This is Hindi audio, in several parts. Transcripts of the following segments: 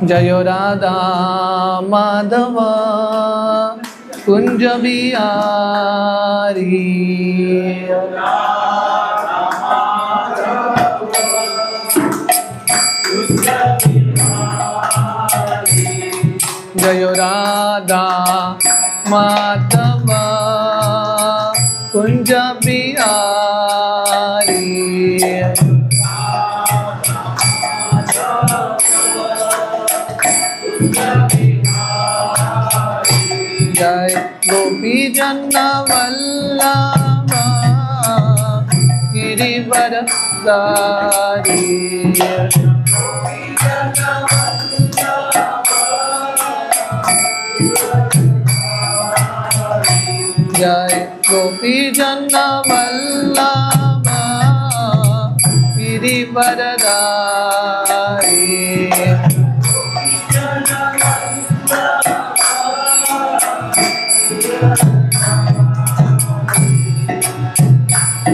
जयो राधा माधव कुंज बिहारी। जयो राधा माधव कुंज बिहारी। जय गोपी जन वल्लभ गिरिवरधारी। जय गोपी जन वल्लभ गिरिवरधारी।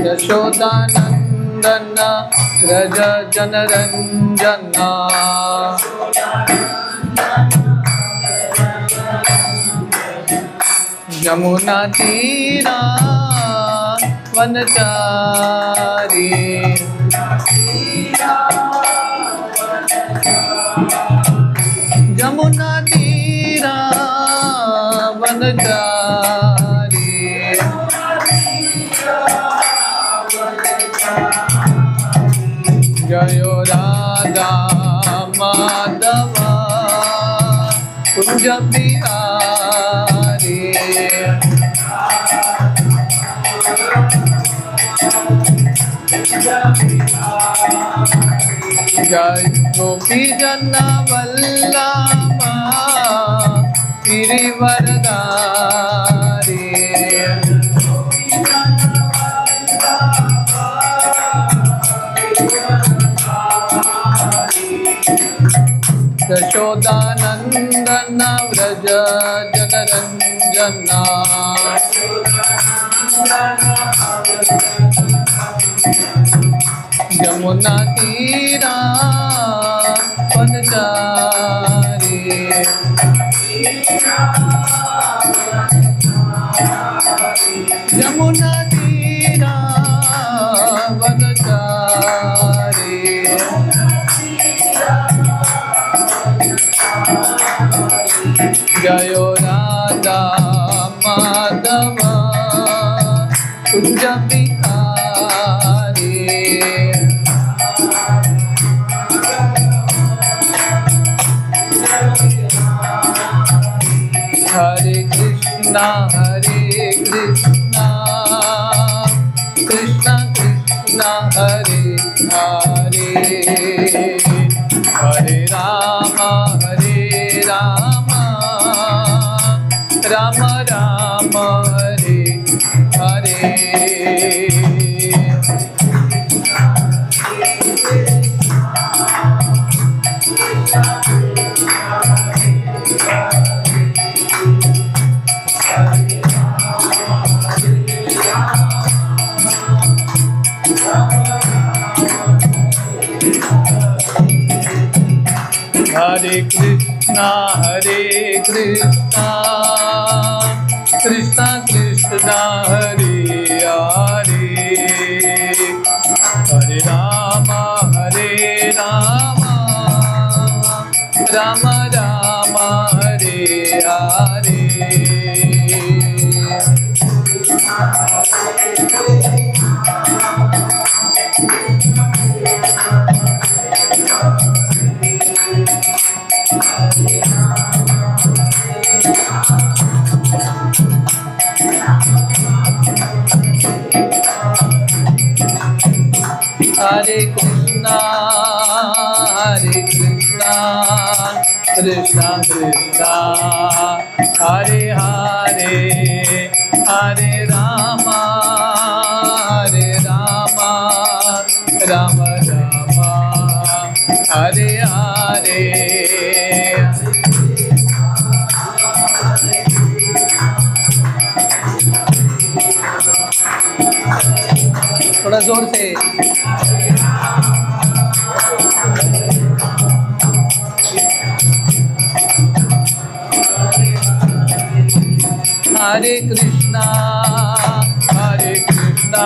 यशोदानंदन व्रज जनरंजन। यमुना तीरा वनचारी। यमुना तीरा वनचारी। जयो राधा माधव कुंज बिहारी। जय गोपी जन वल्लभ गिरिवरधारी। यशोदानंदन व्रज जनरंजन। यमुना तीरा वनचारी। यमुना तीरा वनचारी। जयो राधा माधव कुंज बिहारी। हरे कृष्णा कृष्णा कृष्णा हरे हरे। हरे राम राम राम हरे हरे। हरे कृष्णा कृष्णा कृष्णा हरे हरे। हरे राम राम राम हरे हरे। हरे कृष्णा कृष्णा कृष्णा हरे हरे। हरे राम राम राम हरे हरे। थोड़ा जोर से। Hare Krishna, Hare Krishna,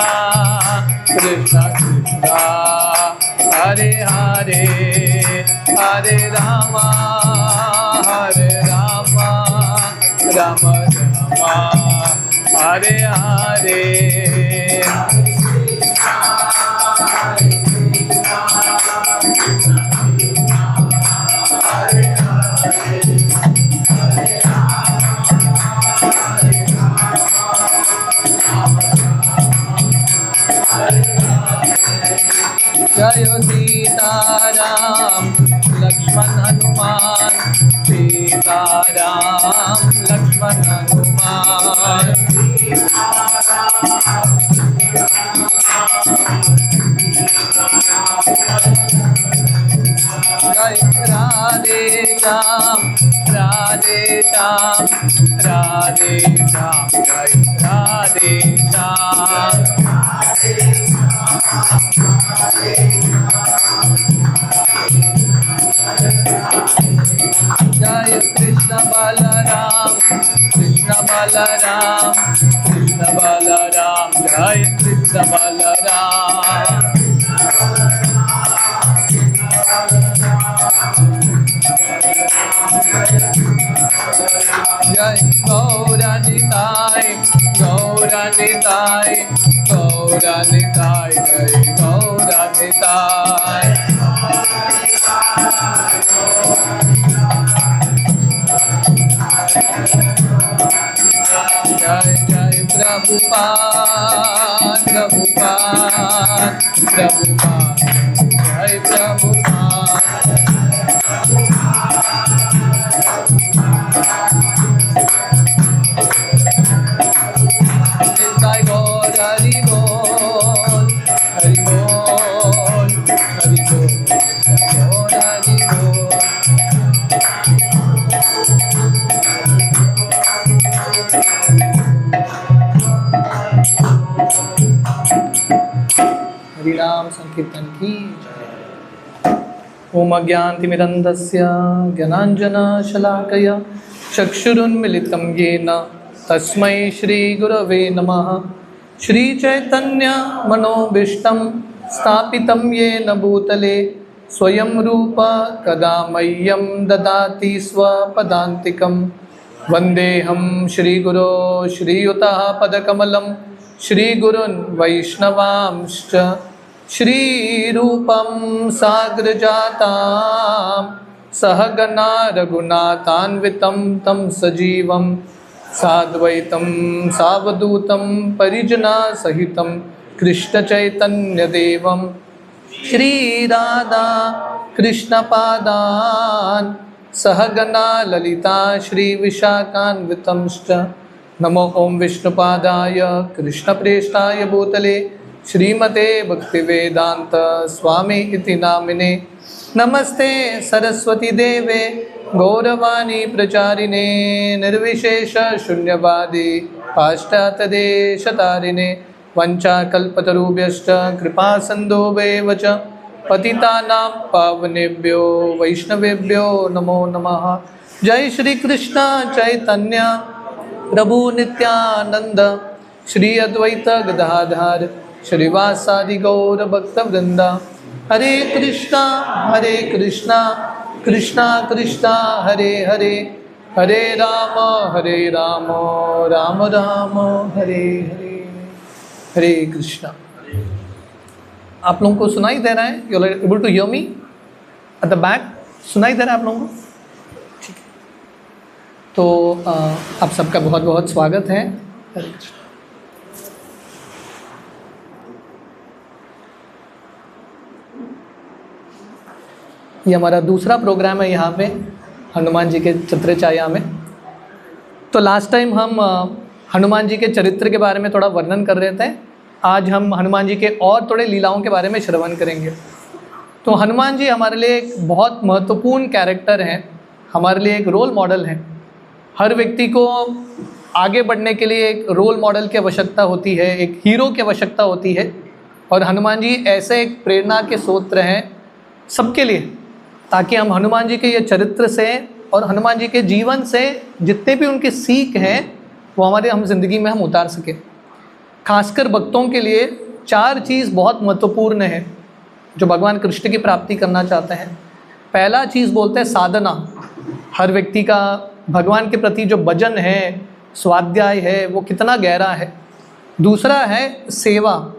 Krishna Krishna, Hare Hare, Hare Rama, Hare Rama, Rama Rama, Hare Hare. जय सीताराम लक्ष्मण हनुमान, सीताराम लक्ष्मण हनुमान। जय राधे श्याम, राधे श्याम, राधे श्याम, जय राधे श्याम। जय कृष्ण बलराम, कृष्ण बलराम, कृष्ण बलराम, जय कृष्ण बलराम। जय गौरानिताय, गौरानिताय, गौरानिताय, जय गौरानिताय। जय जय प्रभुपाद, प्रभुपाद, प्रभुपाद, जय प्रभुपाद। जय गौर हरि बोल, हरि बोल, हरि बोल, गौर हरि बोल। हरि नाम संकीर्तन की जय। ओम अज्ञानतिमिरन्धस्य ज्ञानाञ्जनशलाकया चक्षुरुन्मिलितं येन तस्मै श्रीगुरवे नमः। श्रीचैतन्यमनोभीष्टं स्थापितं येन भूतले स्वयं रूप कदा मह्यं ददाति स्वपदान्तिकं। वन्देऽहं श्रीगुरो श्रीयुतः पदकमलं श्रीगुरुन् वैष्णवांश्च। श्रीरूपं साग्रजातां सहगना रघुनाथान्वितं तं सजीवं साद्वैतं सावधूतं परिजनसहितं कृष्णचैतन्यदेवं श्रीराधा कृष्णपादान् सहगना ललिता श्रीविशाखान्वितंश्च। नमो ओं विष्णुपादाय कृष्णप्रेष्ठाय भूतले श्रीमते भक्तिवेदांत स्वामी इति नामिने। नमस्ते सरस्वती देवे गौरवाणी प्रचारिणे निर्विशेष शून्यवादी पाश्चात्यदेशतारिणे। वंचाकल्पतरुभ्यश्च कृपा सिन्धुभ्येव च पतितानां पावनेभ्यो वैष्णवेभ्यो नमो नमः। जय श्री कृष्ण चैतन्य प्रभु नित्यानंद, श्री अद्वैत गदाधर श्रीवासादि गौर भक्तवृंदा। हरे कृष्णा कृष्णा कृष्णा हरे हरे, हरे राम राम राम हरे हरे। हरे कृष्णा। आप लोगों को सुनाई दे रहा है? You are able to hear me at the back? सुनाई दे रहा है आप लोगों को? ठीक है। तो आप सबका बहुत बहुत स्वागत है। हरे कृष्ण। ये हमारा दूसरा प्रोग्राम है यहाँ पे हनुमान जी के छत्रछाया में। तो लास्ट टाइम हम हनुमान जी के चरित्र के बारे में थोड़ा वर्णन कर रहे थे। आज हम हनुमान जी के और थोड़े लीलाओं के बारे में श्रवण करेंगे। तो हनुमान जी हमारे लिए एक बहुत महत्वपूर्ण कैरेक्टर हैं, हमारे लिए एक रोल मॉडल हैं। हर व्यक्ति को आगे बढ़ने के लिए एक रोल मॉडल की आवश्यकता होती है, एक हीरो की आवश्यकता होती है। और हनुमान जी ऐसे एक प्रेरणा के स्रोत हैं सबके लिए, ताकि हम हनुमान जी के ये चरित्र से और हनुमान जी के जीवन से जितने भी उनके सीख हैं वो हमारे हम ज़िंदगी में हम उतार सकें। खासकर भक्तों के लिए 4 चीज़ बहुत महत्वपूर्ण है जो भगवान कृष्ण की प्राप्ति करना चाहते हैं। पहला चीज़ बोलते हैं साधना। हर व्यक्ति का भगवान के प्रति जो भजन है, स्वाध्याय है, वो कितना गहरा है। दूसरा है सेवा,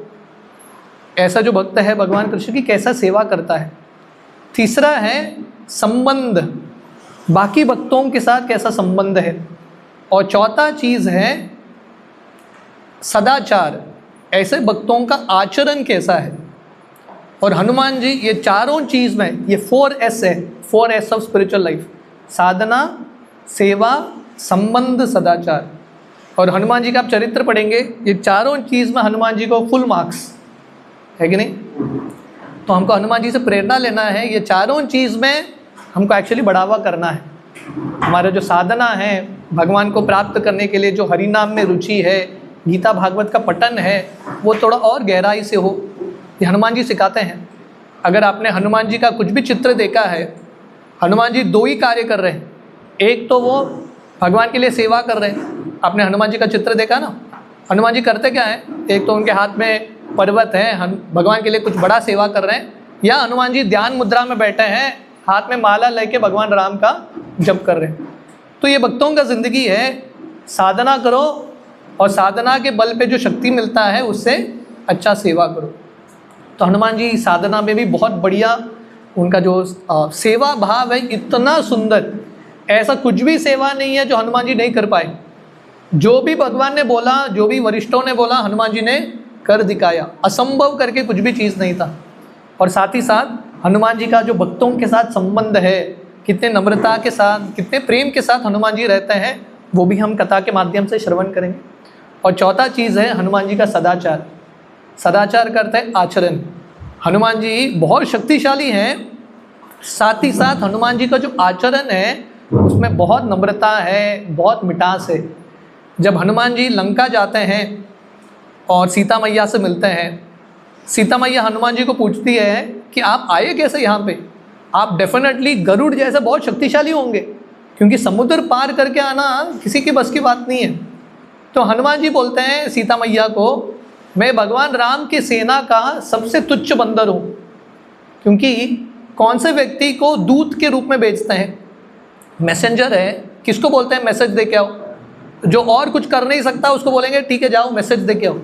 ऐसा जो भक्त है भगवान कृष्ण की कैसा सेवा करता है। तीसरा है संबंध, बाकी भक्तों के साथ कैसा संबंध है। और चौथा चीज़ है सदाचार, ऐसे भक्तों का आचरण कैसा है। और हनुमान जी ये चारों चीज़ में, ये 4S है, 4S ऑफ स्पिरिचुअल लाइफ, साधना, सेवा, संबंध, सदाचार। और हनुमान जी का आप चरित्र पढ़ेंगे, ये चारों चीज़ में हनुमान जी को फुल मार्क्स है कि नहीं। तो हमको हनुमान जी से प्रेरणा लेना है, ये चारों चीज़ में हमको एक्चुअली बढ़ावा करना है। हमारा जो साधना है भगवान को प्राप्त करने के लिए, जो हरि नाम में रुचि है, गीता भागवत का पठन है, वो थोड़ा और गहराई से हो, ये हनुमान जी सिखाते हैं। अगर आपने हनुमान जी का कुछ भी चित्र देखा है, हनुमान जी 2 ही कार्य कर रहे हैं। एक तो वो भगवान के लिए सेवा कर रहे हैं, आपने हनुमान जी का चित्र देखा ना, हनुमान जी करते क्या है, एक तो उनके हाथ में पर्वत है, भगवान के लिए कुछ बड़ा सेवा कर रहे हैं, या हनुमान जी ध्यान मुद्रा में बैठे हैं, हाथ में माला लेके भगवान राम का जप कर रहे हैं। तो ये भक्तों का ज़िंदगी है, साधना करो और साधना के बल पे जो शक्ति मिलता है उससे अच्छा सेवा करो। तो हनुमान जी साधना में भी बहुत बढ़िया, उनका जो सेवा भाव है इतना सुंदर, ऐसा कुछ भी सेवा नहीं है जो हनुमान जी नहीं कर पाए। जो भी भगवान ने बोला, जो भी वरिष्ठों ने बोला, हनुमान जी ने कर दिखाया। असंभव करके कुछ भी चीज़ नहीं था। और साथ ही साथ हनुमान जी का जो भक्तों के साथ संबंध है, कितने नम्रता के साथ, कितने प्रेम के साथ हनुमान जी रहते हैं, वो भी हम कथा के माध्यम से श्रवण करेंगे। और चौथा चीज़ है हनुमान जी का सदाचार। सदाचार करते हैं आचरण। हनुमान जी बहुत शक्तिशाली हैं, साथ ही साथ हनुमान जी का जो आचरण है उसमें बहुत नम्रता है, बहुत मिठास है। जब हनुमान जी लंका जाते हैं और सीता मैया से मिलते हैं, सीता मैया हनुमान जी को पूछती है कि आप आए कैसे यहाँ पे, आप डेफिनेटली गरुड़ जैसे बहुत शक्तिशाली होंगे, क्योंकि समुद्र पार करके आना किसी की बस की बात नहीं है। तो हनुमान जी बोलते हैं सीता मैया को, मैं भगवान राम की सेना का सबसे तुच्छ बंदर हूँ। क्योंकि कौन से व्यक्ति को दूत के रूप में भेजते हैं, मैसेंजर है, किसको बोलते हैं मैसेज दे के आओ। जो और कुछ कर नहीं सकता उसको बोलेंगे ठीक है जाओ मैसेज दे के आओ।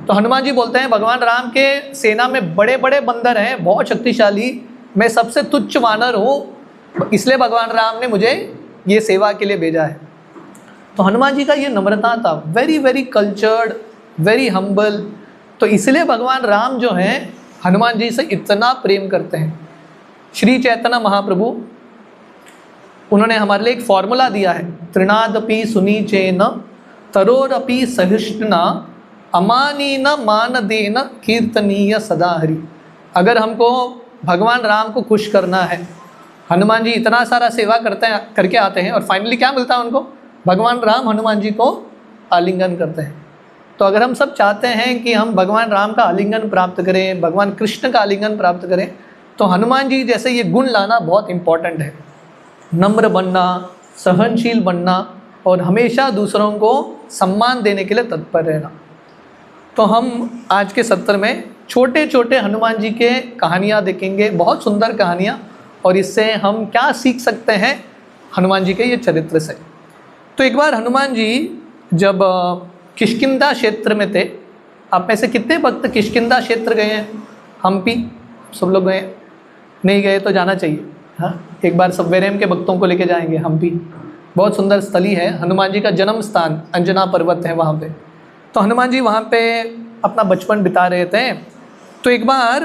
तो हनुमान जी बोलते हैं भगवान राम के सेना में बड़े बड़े बंदर हैं, बहुत शक्तिशाली, मैं सबसे तुच्छ वानर हूँ, इसलिए भगवान राम ने मुझे ये सेवा के लिए भेजा है। तो हनुमान जी का ये नम्रता था, very very cultured, very humble. तो इसलिए भगवान राम जो हैं हनुमान जी से इतना प्रेम करते हैं। श्री चैतन्य महाप्रभु उन्होंने हमारे लिए एक फॉर्मूला दिया है, तृणादपि सुनीचेन तरोरपि सहिष्णुना अमानीन मानदेन कीर्तनीय सदा हरि। अगर हमको भगवान राम को खुश करना है, हनुमान जी इतना सारा सेवा करके आते हैं और फाइनली क्या मिलता है उनको, भगवान राम हनुमान जी को आलिंगन करते हैं। तो अगर हम सब चाहते हैं कि हम भगवान राम का आलिंगन प्राप्त करें, भगवान कृष्ण का आलिंगन प्राप्त करें, तो हनुमान जी जैसे ये गुण लाना बहुत इम्पॉर्टेंट है। नम्र बनना, सहनशील बनना और हमेशा दूसरों को सम्मान देने के लिए तत्पर रहना। तो हम आज के सत्र में छोटे छोटे हनुमान जी के कहानियाँ देखेंगे, बहुत सुंदर कहानियाँ, और इससे हम क्या सीख सकते हैं हनुमान जी के ये चरित्र से। तो एक बार हनुमान जी जब किष्किंधा क्षेत्र में थे, आप में से कितने भक्त किष्किंधा क्षेत्र गए हैं? हम्पी सब लोग गए? नहीं गए तो जाना चाहिए। हाँ, एक बार सब्वेरेम के भक्तों को लेके जाएंगे। हम्पी बहुत सुंदर स्थली है, हनुमान जी का जन्म स्थान, अंजना पर्वत है वहाँ पे। तो हनुमान जी वहाँ पे अपना बचपन बिता रहे थे। तो एक बार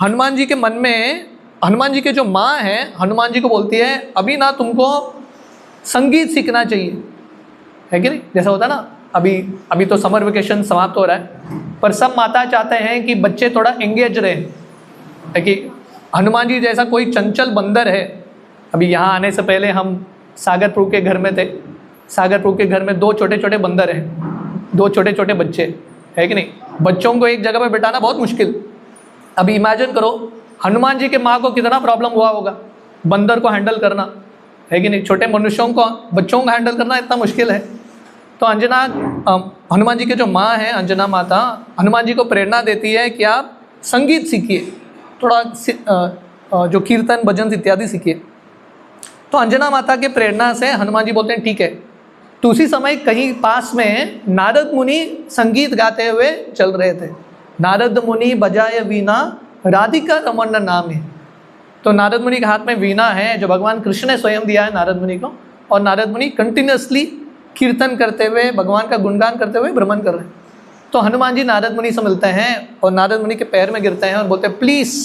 हनुमान जी के मन में, हनुमान जी के जो माँ हैं हनुमान जी को बोलती है अभी ना तुमको संगीत सीखना चाहिए, है कि नहीं। जैसा होता ना, अभी तो समर वेकेशन समाप्त हो रहा है, पर सब माता चाहते हैं कि बच्चे थोड़ा एंगेज रहे, है कि हनुमान जी जैसा कोई चंचल बंदर है। अभी यहाँ आने से पहले हम सागरपुर के घर में थे। सागरपुर के घर में 2 छोटे छोटे बंदर हैं, 2 छोटे छोटे बच्चे, है कि नहीं। बच्चों को एक जगह पर बिठाना बहुत मुश्किल। अभी इमेजिन करो हनुमान जी के माँ को कितना प्रॉब्लम हुआ होगा बंदर को हैंडल करना, है कि नहीं। छोटे मनुष्यों को, बच्चों को हैंडल करना इतना मुश्किल है। तो अंजना हनुमान जी के जो माँ है अंजना माता हनुमान जी को प्रेरणा देती है कि आप संगीत सीखिए, थोड़ा जो कीर्तन भजन इत्यादि सीखिए। तो अंजना माता के प्रेरणा से हनुमान जी बोलते हैं ठीक है। तो उसी समय कहीं पास में नारद मुनि संगीत गाते हुए चल रहे थे। नारद मुनि बजाय वीणा राधिका रमण नाम है। तो नारद मुनि के हाथ में वीणा है जो भगवान कृष्ण ने स्वयं दिया है नारद मुनि को, और नारद मुनि कंटिन्यूसली कीर्तन करते हुए भगवान का गुणगान करते हुए भ्रमण कर रहे हैं। तो हनुमान जी नारद मुनि से मिलते हैं और नारद मुनि के पैर में गिरते हैं और बोलते हैं प्लीज़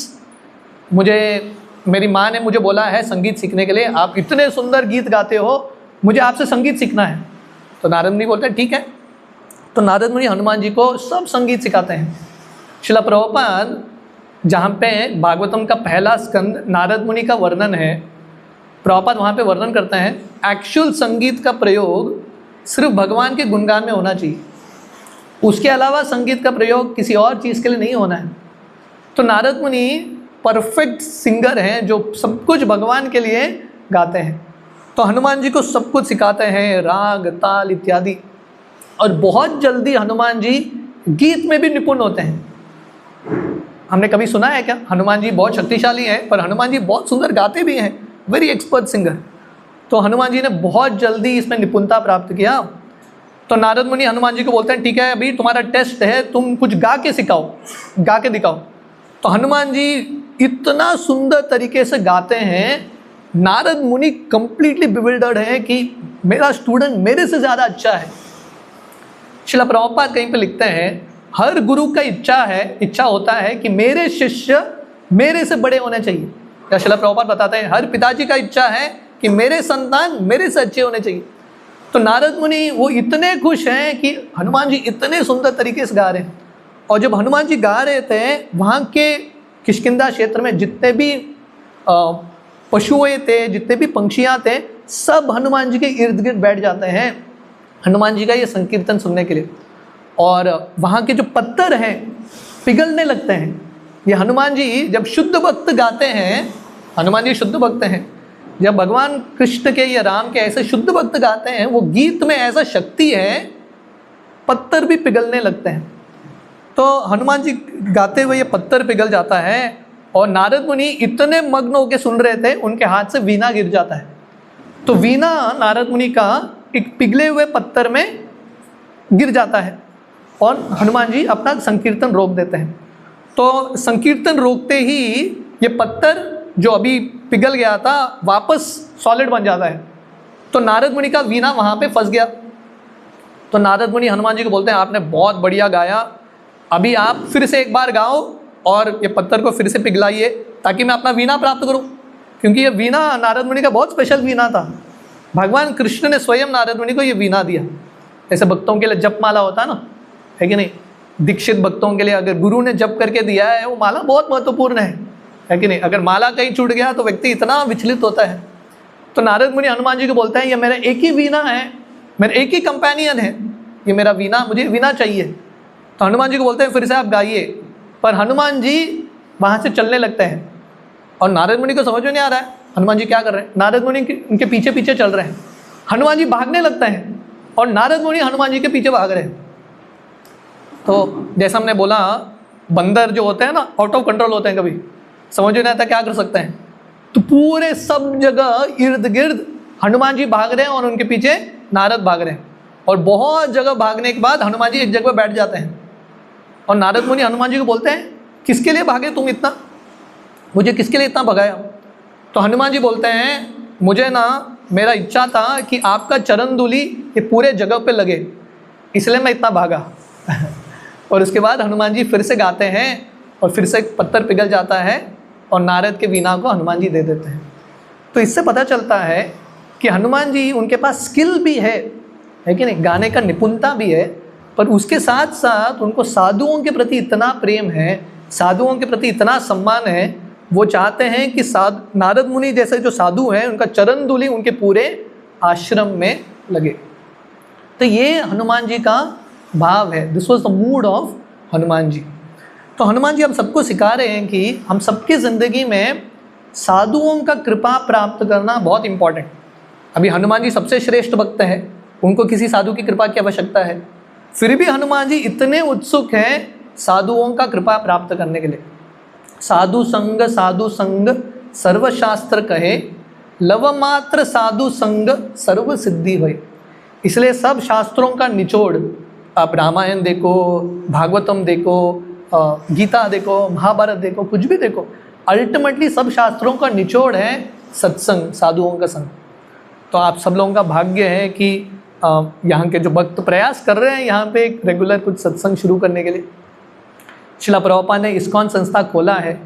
मेरी माँ ने मुझे बोला है संगीत सीखने के लिए, आप इतने सुंदर गीत गाते हो, मुझे आपसे संगीत सीखना है। तो नारद मुनि बोलते हैं ठीक है। तो नारद मुनि हनुमान जी को सब संगीत सिखाते हैं। श्रील प्रभुपाद जहाँ पे भागवतम का पहला स्कंद नारद मुनि का वर्णन है, प्रभुपाद वहाँ पे वर्णन करते हैं एक्चुअल संगीत का प्रयोग सिर्फ भगवान के गुणगान में होना चाहिए, उसके अलावा संगीत का प्रयोग किसी और चीज़ के लिए नहीं होना है। तो नारद मुनि परफेक्ट सिंगर हैं जो सब कुछ भगवान के लिए गाते हैं। तो हनुमान जी को सब कुछ सिखाते हैं, राग ताल इत्यादि, और बहुत जल्दी हनुमान जी गीत में भी निपुण होते हैं। हमने कभी सुना है क्या हनुमान जी बहुत शक्तिशाली हैं, पर हनुमान जी बहुत सुंदर गाते भी हैं, वेरी एक्सपर्ट सिंगर। तो हनुमान जी ने बहुत जल्दी इसमें निपुणता प्राप्त किया। तो नारद मुनि हनुमान जी को बोलते हैं ठीक है अभी तुम्हारा टेस्ट है, तुम कुछ गा के सिखाओ, गा के दिखाओ। तो हनुमान जी इतना सुंदर तरीके से गाते हैं, नारद मुनि कंप्लीटली बिविल्डर्ड है कि मेरा स्टूडेंट मेरे से ज़्यादा अच्छा है। श्रील प्रभुपाद कहीं पे लिखते हैं हर गुरु का इच्छा होता है कि मेरे शिष्य मेरे से बड़े होने चाहिए। या श्रील प्रभुपाद बताते हैं हर पिताजी का इच्छा है कि मेरे संतान मेरे से अच्छे होने चाहिए। तो नारद मुनि वो इतने खुश हैं कि हनुमान जी इतने सुंदर तरीके से गा रहे हैं। और जब हनुमान जी गा रहे थे, वहाँ के किष्किंधा क्षेत्र में जितने भी पशुएं थे, जितने भी पंक्षियाँ थे, सब हनुमान जी के इर्द गिर्द बैठ जाते हैं हनुमान जी का ये संकीर्तन सुनने के लिए। और वहाँ के जो पत्थर हैं पिघलने लगते हैं। ये हनुमान जी जब शुद्ध भक्त गाते हैं, हनुमान जी शुद्ध भक्त हैं, जब भगवान कृष्ण के या राम के ऐसे शुद्ध भक्त गाते हैं, वो गीत में ऐसा शक्ति है, पत्थर भी पिघलने लगते हैं। तो हनुमान जी गाते हुए ये पत्थर पिघल जाता है और नारद मुनि इतने मग्न होकर सुन रहे थे, उनके हाथ से वीणा गिर जाता है। तो वीणा नारद मुनि का एक पिघले हुए पत्थर में गिर जाता है और हनुमान जी अपना संकीर्तन रोक देते हैं। तो संकीर्तन रोकते ही ये पत्थर जो अभी पिघल गया था वापस सॉलिड बन जाता है। तो नारद मुनि का वीणा वहाँ पे फंस गया। तो नारद मुनि हनुमान जी को बोलते हैं आपने बहुत बढ़िया गाया, अभी आप फिर से एक बार गाओ और ये पत्थर को फिर से पिघलाइए ताकि मैं अपना वीणा प्राप्त करूं। क्योंकि ये वीणा नारद मुनि का बहुत स्पेशल वीणा था। भगवान कृष्ण ने स्वयं नारद मुनि को ये वीणा दिया। ऐसे भक्तों के लिए जप माला होता है ना, है कि नहीं, दीक्षित भक्तों के लिए अगर गुरु ने जप करके दिया है वो माला बहुत महत्वपूर्ण है कि नहीं। अगर माला कहीं छूट गया तो व्यक्ति इतना विचलित होता है। तो नारद मुनि हनुमान जी को बोलते हैं ये मेरा एक ही वीणा है, मेरा एक ही कंपेनियन है, ये मेरा वीणा, मुझे वीणा चाहिए। तो हनुमान जी को बोलते हैं फिर से आप गाइए। पर हनुमान जी वहाँ से चलने लगते हैं और नारद मुनि को समझ में नहीं आ रहा है हनुमान जी क्या कर रहे हैं। नारद मुनि उनके पीछे पीछे चल रहे हैं, हनुमान जी भागने लगते हैं और नारद मुनि हनुमान जी के पीछे भाग रहे हैं। तो जैसा हमने बोला बंदर जो होते हैं ना आउट ऑफ कंट्रोल होते हैं, कभी समझ में नहीं आता क्या कर सकते हैं। तो पूरे सब जगह इर्द गिर्द हनुमान जी भाग रहे हैं और उनके पीछे नारद भाग रहे हैं। और बहुत जगह भागने के बाद हनुमान जी एक जगह बैठ जाते हैं और नारद मुनि हनुमान जी को बोलते हैं किसके लिए भागे तुम इतना, मुझे किसके लिए इतना भगाया। तो हनुमान जी बोलते हैं मुझे ना मेरा इच्छा था कि आपका चरण धूलि ये पूरे जगह पे लगे, इसलिए मैं इतना भागा। और उसके बाद हनुमान जी फिर से गाते हैं और फिर से पत्थर पिघल जाता है और नारद के वीणा को हनुमान जी दे देते हैं। तो इससे पता चलता है कि हनुमान जी उनके पास स्किल भी है कि नहीं, गाने का निपुणता भी है, पर उसके साथ साथ उनको साधुओं के प्रति इतना प्रेम है, साधुओं के प्रति इतना सम्मान है, वो चाहते हैं कि नारद मुनि जैसे जो साधु हैं उनका चरण धूलि उनके पूरे आश्रम में लगे। तो ये हनुमान जी का भाव है, this was the mood of Hanuman ji. तो हनुमान जी हम सबको सिखा रहे हैं कि हम सबकी ज़िंदगी में साधुओं का कृपा प्राप्त करना बहुत इम्पॉर्टेंट। अभी हनुमान जी सबसे श्रेष्ठ भक्त हैं, उनको किसी साधु की कृपा की आवश्यकता है। फिर भी हनुमान जी इतने उत्सुक हैं साधुओं का कृपा प्राप्त करने के लिए। साधु संग सर्वशास्त्र कहे, लव मात्र साधु संग सर्व सिद्धि होए। इसलिए सब शास्त्रों का निचोड़, आप रामायण देखो, भागवतम देखो, गीता देखो, महाभारत देखो, कुछ भी देखो, अल्टीमेटली सब शास्त्रों का निचोड़ है सत्संग, साधुओं का संग। तो आप सब लोगों का भाग्य है कि यहाँ के जो भक्त प्रयास कर रहे हैं यहाँ पे एक रेगुलर कुछ सत्संग शुरू करने के लिए। श्रील प्रभुपाद ने इस्कॉन संस्था खोला है,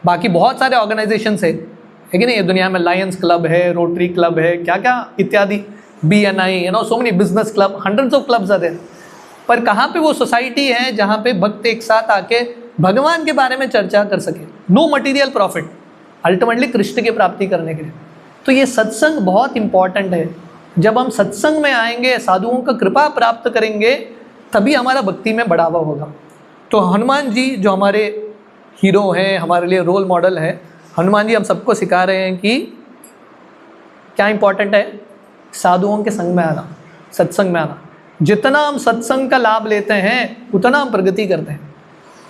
बाकी बहुत सारे ऑर्गेनाइजेशंस है कि नहीं, ये दुनिया में लायंस क्लब है, रोटरी क्लब है, क्या क्या इत्यादि, BNI, so many business club, hundreds of clubs are there. पर कहाँ पे वो सोसाइटी है जहाँ पे भक्त एक साथ आके भगवान के बारे में चर्चा कर सके, no material profit, ultimately Krishna की प्राप्ति करने के लिए। तो ये सत्संग बहुत इंपॉर्टेंट है। जब हम सत्संग में आएंगे, साधुओं का कृपा प्राप्त करेंगे, तभी हमारा भक्ति में बढ़ावा होगा। तो हनुमान जी जो हमारे हीरो हैं, हमारे लिए रोल मॉडल है, हनुमान जी हम सबको सिखा रहे हैं कि क्या इंपॉर्टेंट है, साधुओं के संग में आना, सत्संग में आना। जितना हम सत्संग का लाभ लेते हैं उतना हम प्रगति करते हैं।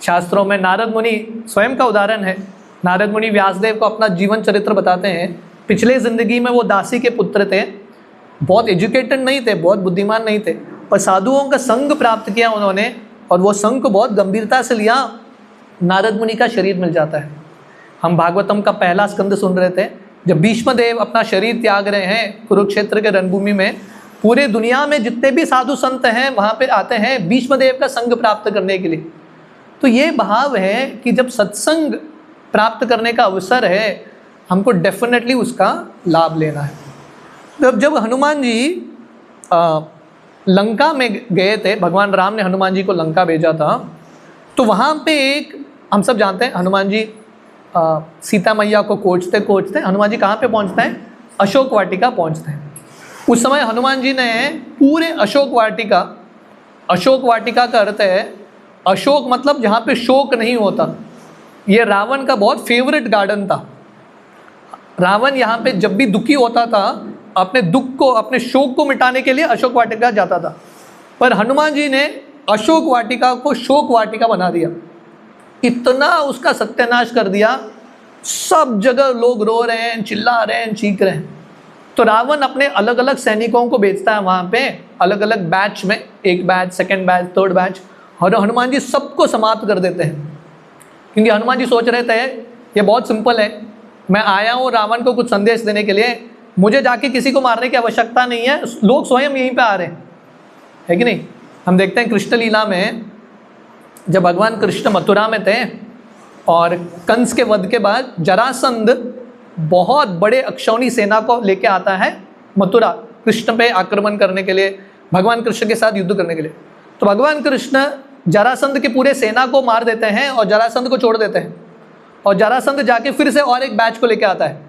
शास्त्रों में नारद मुनि स्वयं का उदाहरण है। नारद मुनि व्यासदेव को अपना जीवन चरित्र बताते हैं। पिछले ज़िंदगी में वो दासी के पुत्र थे, बहुत एजुकेटेड नहीं थे, बहुत बुद्धिमान नहीं थे, पर साधुओं का संग प्राप्त किया उन्होंने, और वो संग को बहुत गंभीरता से लिया। नारद मुनि का शरीर मिल जाता है। हम भागवतम का पहला स्कंद सुन रहे थे, जब भीष्मदेव अपना शरीर त्याग रहे हैं कुरुक्षेत्र के रणभूमि में, पूरे दुनिया में जितने भी साधु संत हैं वहाँ पे आते हैं भीष्मदेव का संग प्राप्त करने के लिए। तो ये भाव है कि जब सत्संग प्राप्त करने का अवसर है, हमको डेफिनेटली उसका लाभ लेना है। जब हनुमान जी लंका में गए थे, भगवान राम ने हनुमान जी को लंका भेजा था, तो वहाँ पे एक, हम सब जानते हैं हनुमान जी सीता मैया को खोजते खोजते हनुमान जी कहाँ पे पहुँचते हैं, अशोक वाटिका पहुँचते हैं। उस समय हनुमान जी ने पूरे अशोक वाटिका का अर्थ है, अशोक मतलब जहाँ पे शोक नहीं होता। ये रावण का बहुत फेवरेट गार्डन था। रावण यहाँ पे जब भी दुखी होता था, अपने दुख को, अपने शोक को मिटाने के लिए अशोक वाटिका जाता था। पर हनुमान जी ने अशोक वाटिका को शोक वाटिका बना दिया, इतना उसका सत्यानाश कर दिया, सब जगह लोग रो रहे हैं, चिल्ला रहे हैं, चीख रहे हैं। तो रावण अपने अलग अलग सैनिकों को भेजता है वहाँ पे, अलग अलग बैच में, एक batch, second batch, third batch, और हनुमान जी सबको समाप्त कर देते हैं। क्योंकि हनुमान जी सोच रहे थे ये बहुत सिंपल है, मैं आया हूँ रावण को कुछ संदेश देने के लिए, मुझे जाके किसी को मारने की आवश्यकता नहीं है, लोग स्वयं यहीं पे आ रहे हैं, है कि नहीं। हम देखते हैं कृष्ण लीला में, जब भगवान कृष्ण मथुरा में थे और कंस के वध के बाद जरासंध बहुत बड़े अक्षौणी सेना को लेके आता है मथुरा, कृष्ण पे आक्रमण करने के लिए, भगवान कृष्ण के साथ युद्ध करने के लिए। तो भगवान कृष्ण जरासंध के पूरे सेना को मार देते हैं और जरासंध को छोड़ देते हैं, और जरासंध जाके फिर से और एक बैच को लेके आता है,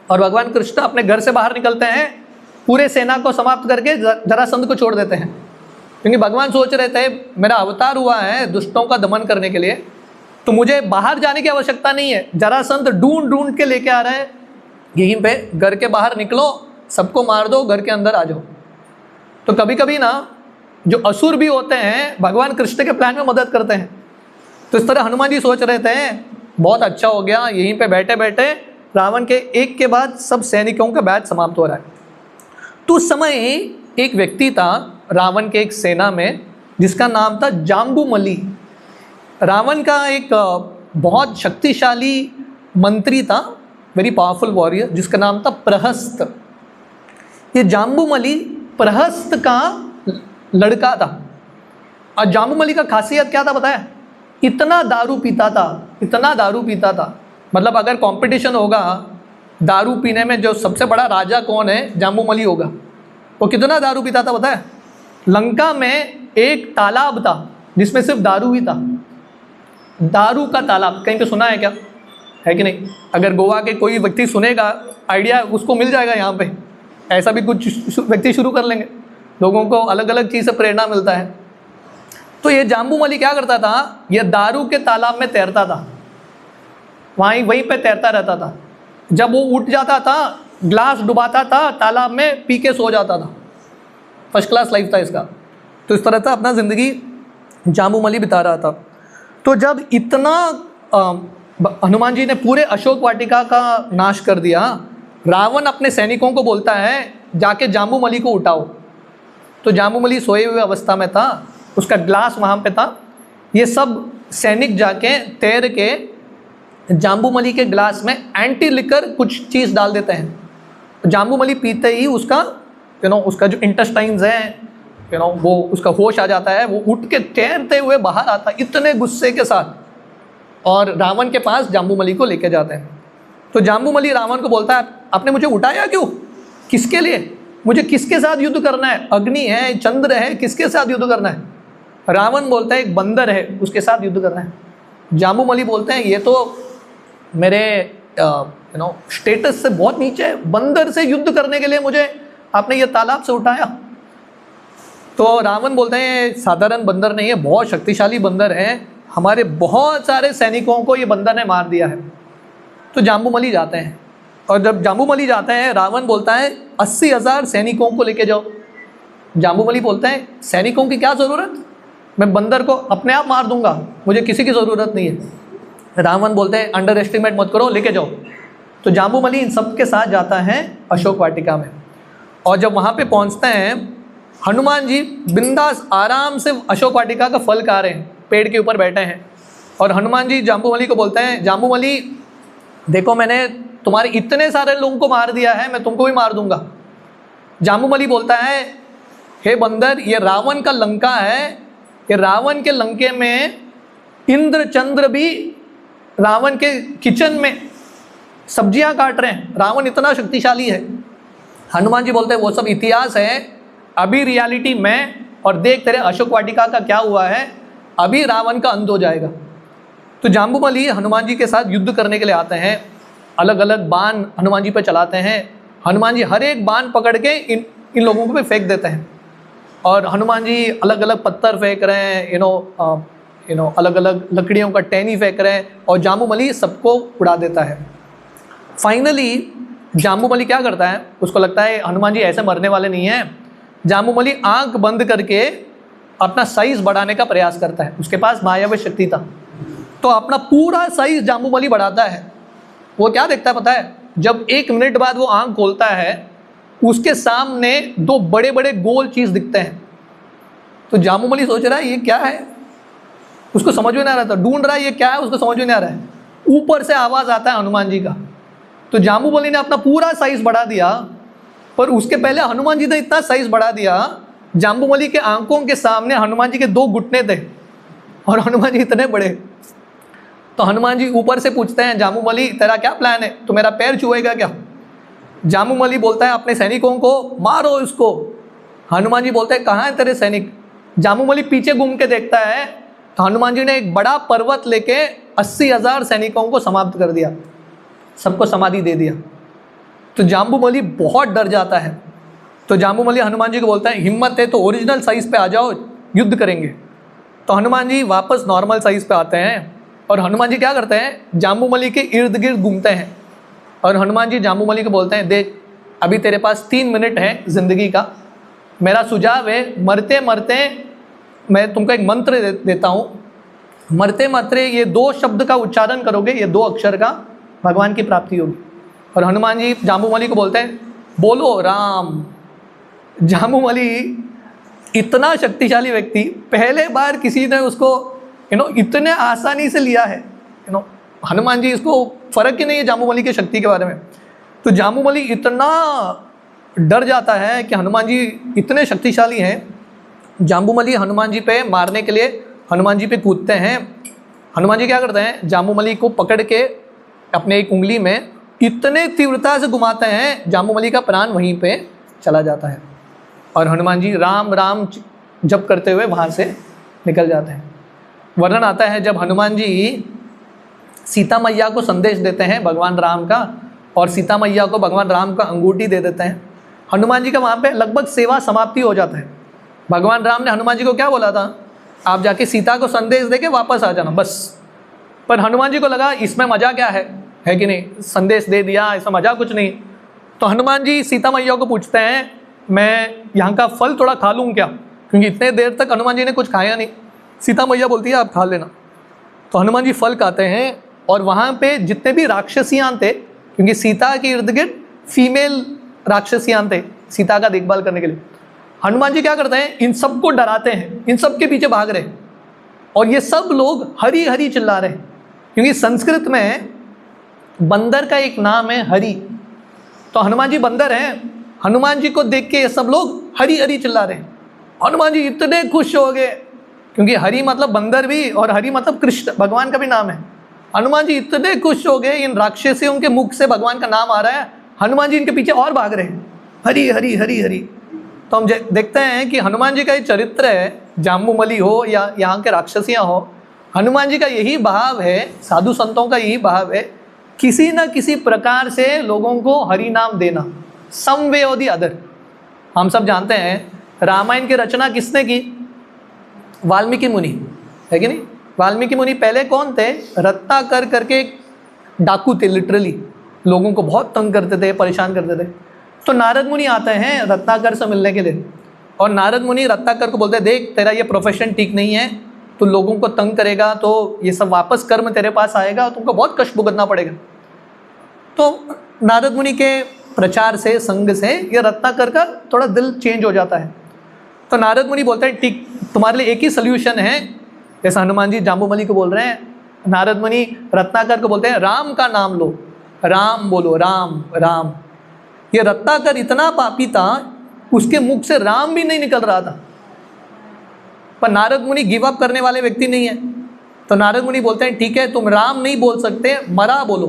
और भगवान कृष्ण अपने घर से बाहर निकलते हैं, पूरे सेना को समाप्त करके जरासंध को छोड़ देते हैं। क्योंकि भगवान सोच रहे थे मेरा अवतार हुआ है दुष्टों का दमन करने के लिए, तो मुझे बाहर जाने की आवश्यकता नहीं है, जरासंध ढूंढ ढूंढ के लेके आ रहा है, यहीं पे घर के बाहर निकलो, सबको मार दो, घर के अंदर आ जाओ। तो कभी कभी ना जो असुर भी होते हैं भगवान कृष्ण के प्लान में मदद करते हैं। तो इस तरह हनुमान जी सोच रहे थे बहुत अच्छा हो गया, यहीं पे बैठे बैठे रावण के एक के बाद सब सैनिकों का बैच समाप्त हो रहा है। तो उस समय एक व्यक्ति था रावण के एक सेना में, जिसका नाम था जाम्बूमली। रावण का एक बहुत शक्तिशाली मंत्री था, वेरी पावरफुल वॉरियर, जिसका नाम था प्रहस्त। ये जाम्बूमली प्रहस्त का लड़का था। और जाम्बूमली का खासियत क्या था पता है? इतना दारू पीता था, इतना दारू पीता था, मतलब अगर कंपटीशन होगा दारू पीने में जो सबसे बड़ा राजा कौन है, जाम्बूमली होगा। वो कितना दारू पीता था पता है? लंका में एक तालाब था जिसमें सिर्फ दारू ही था, दारू का तालाब। कहीं पे सुना है क्या? है कि नहीं? अगर गोवा के कोई व्यक्ति सुनेगा, आइडिया उसको मिल जाएगा यहाँ पे, ऐसा भी कुछ व्यक्ति शुरू कर लेंगे। लोगों को अलग अलग चीज़ से प्रेरणा मिलता है। तो ये जाम्बूमली क्या करता था, ये दारू के तालाब में तैरता था, वहीं पे तैरता रहता था। जब वो उठ जाता था, ग्लास डुबाता था तालाब में, पी के सो जाता था। फर्स्ट क्लास लाइफ था इसका। तो इस तरह था अपना ज़िंदगी जाम्बूमली बिता रहा था। तो जब इतना हनुमान जी ने पूरे अशोक वाटिका का नाश कर दिया, रावण अपने सैनिकों को बोलता है जाके जाम्बूमली को उठाओ। तो जाम्बूमली सोए हुए अवस्था में था, उसका ग्लास वहाँ पे था। ये सब सैनिक जाके तैर के जाम्बूमली के ग्लास में एंटी लिकर कुछ चीज़ डाल देते हैं। जाम्बूमली पीते ही उसका उसका जो इंटेस्टाइन्स है वो उसका होश आ जाता है, वो उठ के तैरते हुए बाहर आता है इतने गुस्से के साथ, और रावण के पास जाम्बूमली को लेके जाते हैं। तो जाम्बूमली रावण को बोलता है आपने मुझे उठाया क्यों, किसके लिए, मुझे किसके साथ युद्ध करना है, अग्नि है, चंद्र है, किसके साथ युद्ध करना है। रावण बोलता है एक बंदर है उसके साथ युद्ध करना है। जाम्बूमली बोलते हैं ये तो मेरे स्टेटस से बहुत नीचे है, बंदर से युद्ध करने के लिए मुझे आपने ये तालाब से उठाया। तो रावण बोलते हैं साधारण बंदर नहीं है, बहुत शक्तिशाली बंदर है, हमारे बहुत सारे सैनिकों को ये बंदर ने मार दिया है। तो जाम्बूमली जाते हैं, और जब जाम्बूमली जाते हैं रावण बोलता है 80,000 सैनिकों को लेके जाओ। जाम्बूमली बोलते हैं सैनिकों की क्या ज़रूरत, मैं बंदर को अपने आप मार दूंगा, मुझे किसी की ज़रूरत नहीं है। रावण बोलते हैं अंडर एस्टिमेट मत करो, लेके जाओ। तो जाम्बूमली इन सब के साथ जाता है अशोक वाटिका में, और जब वहाँ पे पहुँचते हैं हनुमान जी बिंदास आराम से अशोक वाटिका का फल खा रहे हैं, पेड़ के ऊपर बैठे हैं। और हनुमान जी जाम्बूमली को बोलते हैं जाम्बूमली देखो मैंने तुम्हारे इतने सारे लोगों को मार दिया है, मैं तुमको भी मार दूंगा। जाम्बूमली बोलता है हे बंदर, ये रावण का लंका है, ये रावण के लंके में इंद्र चंद्र भी रावण के किचन में सब्जियां काट रहे हैं, रावण इतना शक्तिशाली है। हनुमान जी बोलते हैं वो सब इतिहास है, अभी रियलिटी में, और देख तेरे अशोक वाटिका का क्या हुआ है, अभी रावण का अंत हो जाएगा। तो जाम्बूमली हनुमान जी के साथ युद्ध करने के लिए आते हैं, अलग अलग बाण हनुमान जी पर चलाते हैं। हनुमान जी हर एक बाण पकड़ के इन लोगों को भी फेंक देते हैं, और हनुमान जी अलग अलग पत्थर फेंक रहे हैं, अलग अलग लकड़ियों का टहनी फेंक रहे हैं, और जाम्बूमली सबको उड़ा देता है। फाइनली जाम्बूमली क्या करता है, उसको लगता है हनुमान जी ऐसे मरने वाले नहीं हैं। जाम्बूमली आंख बंद करके अपना साइज बढ़ाने का प्रयास करता है, उसके पास मायावी शक्ति था। तो अपना पूरा साइज जाम्बूमली बढ़ाता है। वो क्या देखता है पता है, जब 1 मिनट बाद वो आंख खोलता है उसके सामने 2 बड़े बड़े गोल चीज़ दिखते हैं। तो जाम्बूमली सोच रहा है ये क्या है, उसको समझ में नहीं आ रहा था, ढूंढ रहा है ये क्या है, उसको समझ में नहीं आ रहा है। ऊपर से आवाज़ आता है हनुमान जी का। तो जाम्बूमली ने अपना पूरा साइज बढ़ा दिया, पर उसके पहले हनुमान जी ने इतना साइज बढ़ा दिया, जाम्बूमली के आंखों के सामने हनुमान जी के 2 घुटने थे, और हनुमान जी इतने बड़े। तो हनुमान जी ऊपर से पूछते हैं जाम्बूमली तेरा क्या प्लान है, तो मेरा पैर छुएगा क्या। जाम्बूमली बोलता है अपने सैनिकों को मारो इसको। हनुमान जी बोलते हैं कहाँ है तेरे सैनिक। जाम्बूमली पीछे घूम के देखता है, तो हनुमान जी ने एक बड़ा पर्वत लेके 80,000 सैनिकों को समाप्त कर दिया, सबको समाधि दे दिया। तो जाम्बूमली बहुत डर जाता है। तो जाम्बूमली हनुमान जी को बोलता है हिम्मत है तो ओरिजिनल साइज़ पे आ जाओ, युद्ध करेंगे। तो हनुमान जी वापस नॉर्मल साइज़ पे आते हैं, और हनुमान जी क्या करते हैं जाम्बूमली के इर्द गिर्द घूमते हैं, और हनुमान जी जाम्बूमली को बोलते हैं देख अभी तेरे पास 3 मिनट है ज़िंदगी का, मेरा सुझाव है मरते मरते मैं तुमको एक मंत्र देता हूँ, मरते मरते ये 2 शब्द का उच्चारण करोगे, ये 2 अक्षर का, भगवान की प्राप्ति होगी। और हनुमान जी जाम्बूमली को बोलते हैं बोलो राम। जाम्बूमली इतना शक्तिशाली व्यक्ति, पहले बार किसी ने उसको इतने आसानी से लिया है। हनुमान जी इसको फ़र्क ही नहीं है जाम्बूमली की शक्ति के बारे में। तो जाम्बूमली इतना डर जाता है कि हनुमान जी इतने शक्तिशाली हैं। जाम्बूमली हनुमान जी पे मारने के लिए हनुमान जी पे कूदते हैं। हनुमान जी क्या करते हैं जाम्बूमली को पकड़ के अपने एक उंगली में इतने तीव्रता से घुमाते हैं, जाम्बूमली का प्राण वहीं पे चला जाता है, और हनुमान जी राम राम जप करते हुए वहाँ से निकल जाते हैं। वर्णन आता है जब हनुमान जी सीता मैया को संदेश देते हैं भगवान राम का, और सीता मैया को भगवान राम का अंगूठी दे देते हैं, हनुमान जी का वहाँ पे लगभग सेवा समाप्ति हो जाता है। भगवान राम ने हनुमान जी को क्या बोला था, आप जाके सीता को संदेश दे के वापस आ जाना बस। पर हनुमान जी को लगा इसमें मज़ा क्या है कि नहीं, संदेश दे दिया, इसमें मज़ा कुछ नहीं। तो हनुमान जी सीता मैया को पूछते हैं मैं यहाँ का फल थोड़ा खा लूँ क्या, क्योंकि इतने देर तक हनुमान जी ने कुछ खाया नहीं। सीता मैया बोलती है आप खा लेना। तो हनुमान जी फल खाते हैं और वहाँ पे जितने भी राक्षसियाँ थे, क्योंकि सीता के इर्द गिर्द फीमेल राक्षसियाँ थे सीता का देखभाल करने के लिए, हनुमान जी क्या करते हैं, इन सबको डराते हैं, इन सब के पीछे भाग रहे हैं और ये सब लोग हरी हरी चिल्ला रहे हैं, क्योंकि संस्कृत में बंदर का एक नाम है हरि। तो हनुमान जी बंदर हैं, हनुमान जी को देख के ये सब लोग हरी हरी चिल्ला रहे हैं। हनुमान जी इतने खुश हो गए, क्योंकि हरि मतलब बंदर भी और हरि मतलब कृष्ण भगवान का भी नाम है। हनुमान जी इतने खुश हो गए, इन राक्षसियों के मुख से भगवान का नाम आ रहा है, हनुमान जी इनके पीछे और भाग रहे हैं, हरी हरी हरी हरी। तो हम देखते हैं कि हनुमान जी का ये चरित्र है, जाम्बूमली हो या यहाँ के राक्षसियाँ हो, हनुमान जी का यही भाव है, साधु संतों का यही भाव है, किसी न किसी प्रकार से लोगों को हरि नाम देना, सम वे और दी अदर। हम सब जानते हैं रामायण की रचना किसने की, वाल्मीकि मुनि, है कि नहीं। वाल्मीकि मुनि पहले कौन थे, रत्नाकर करके डाकू थे, लिटरली लोगों को बहुत तंग करते थे, परेशान करते थे। तो नारद मुनि आते हैं रत्नाकर से मिलने के लिए और नारद मुनि रत्नाकर को बोलते हैं देख तेरा ये प्रोफेशन ठीक नहीं है, तो लोगों को तंग करेगा तो ये सब वापस कर्म तेरे पास आएगा, तुमको बहुत कष्ट भुगतना पड़ेगा। तो नारद मुनि के प्रचार से, संग से ये रत्नाकर का थोड़ा दिल चेंज हो जाता है। तो नारद मुनि बोलते हैं ठीक, तुम्हारे लिए एक ही सोल्यूशन है, जैसा हनुमान जी जाम्बूमली को बोल रहे हैं, नारद मुनि रत्नाकर को बोलते हैं राम का नाम लो, राम बोलो, राम राम। ये रत्नाकर इतना पापी था, उसके मुख से राम भी नहीं निकल रहा था, पर नारद मुनि गिव अप करने वाले व्यक्ति नहीं है। तो नारद मुनि बोलते हैं ठीक है, तुम राम नहीं बोल सकते, मरा बोलो,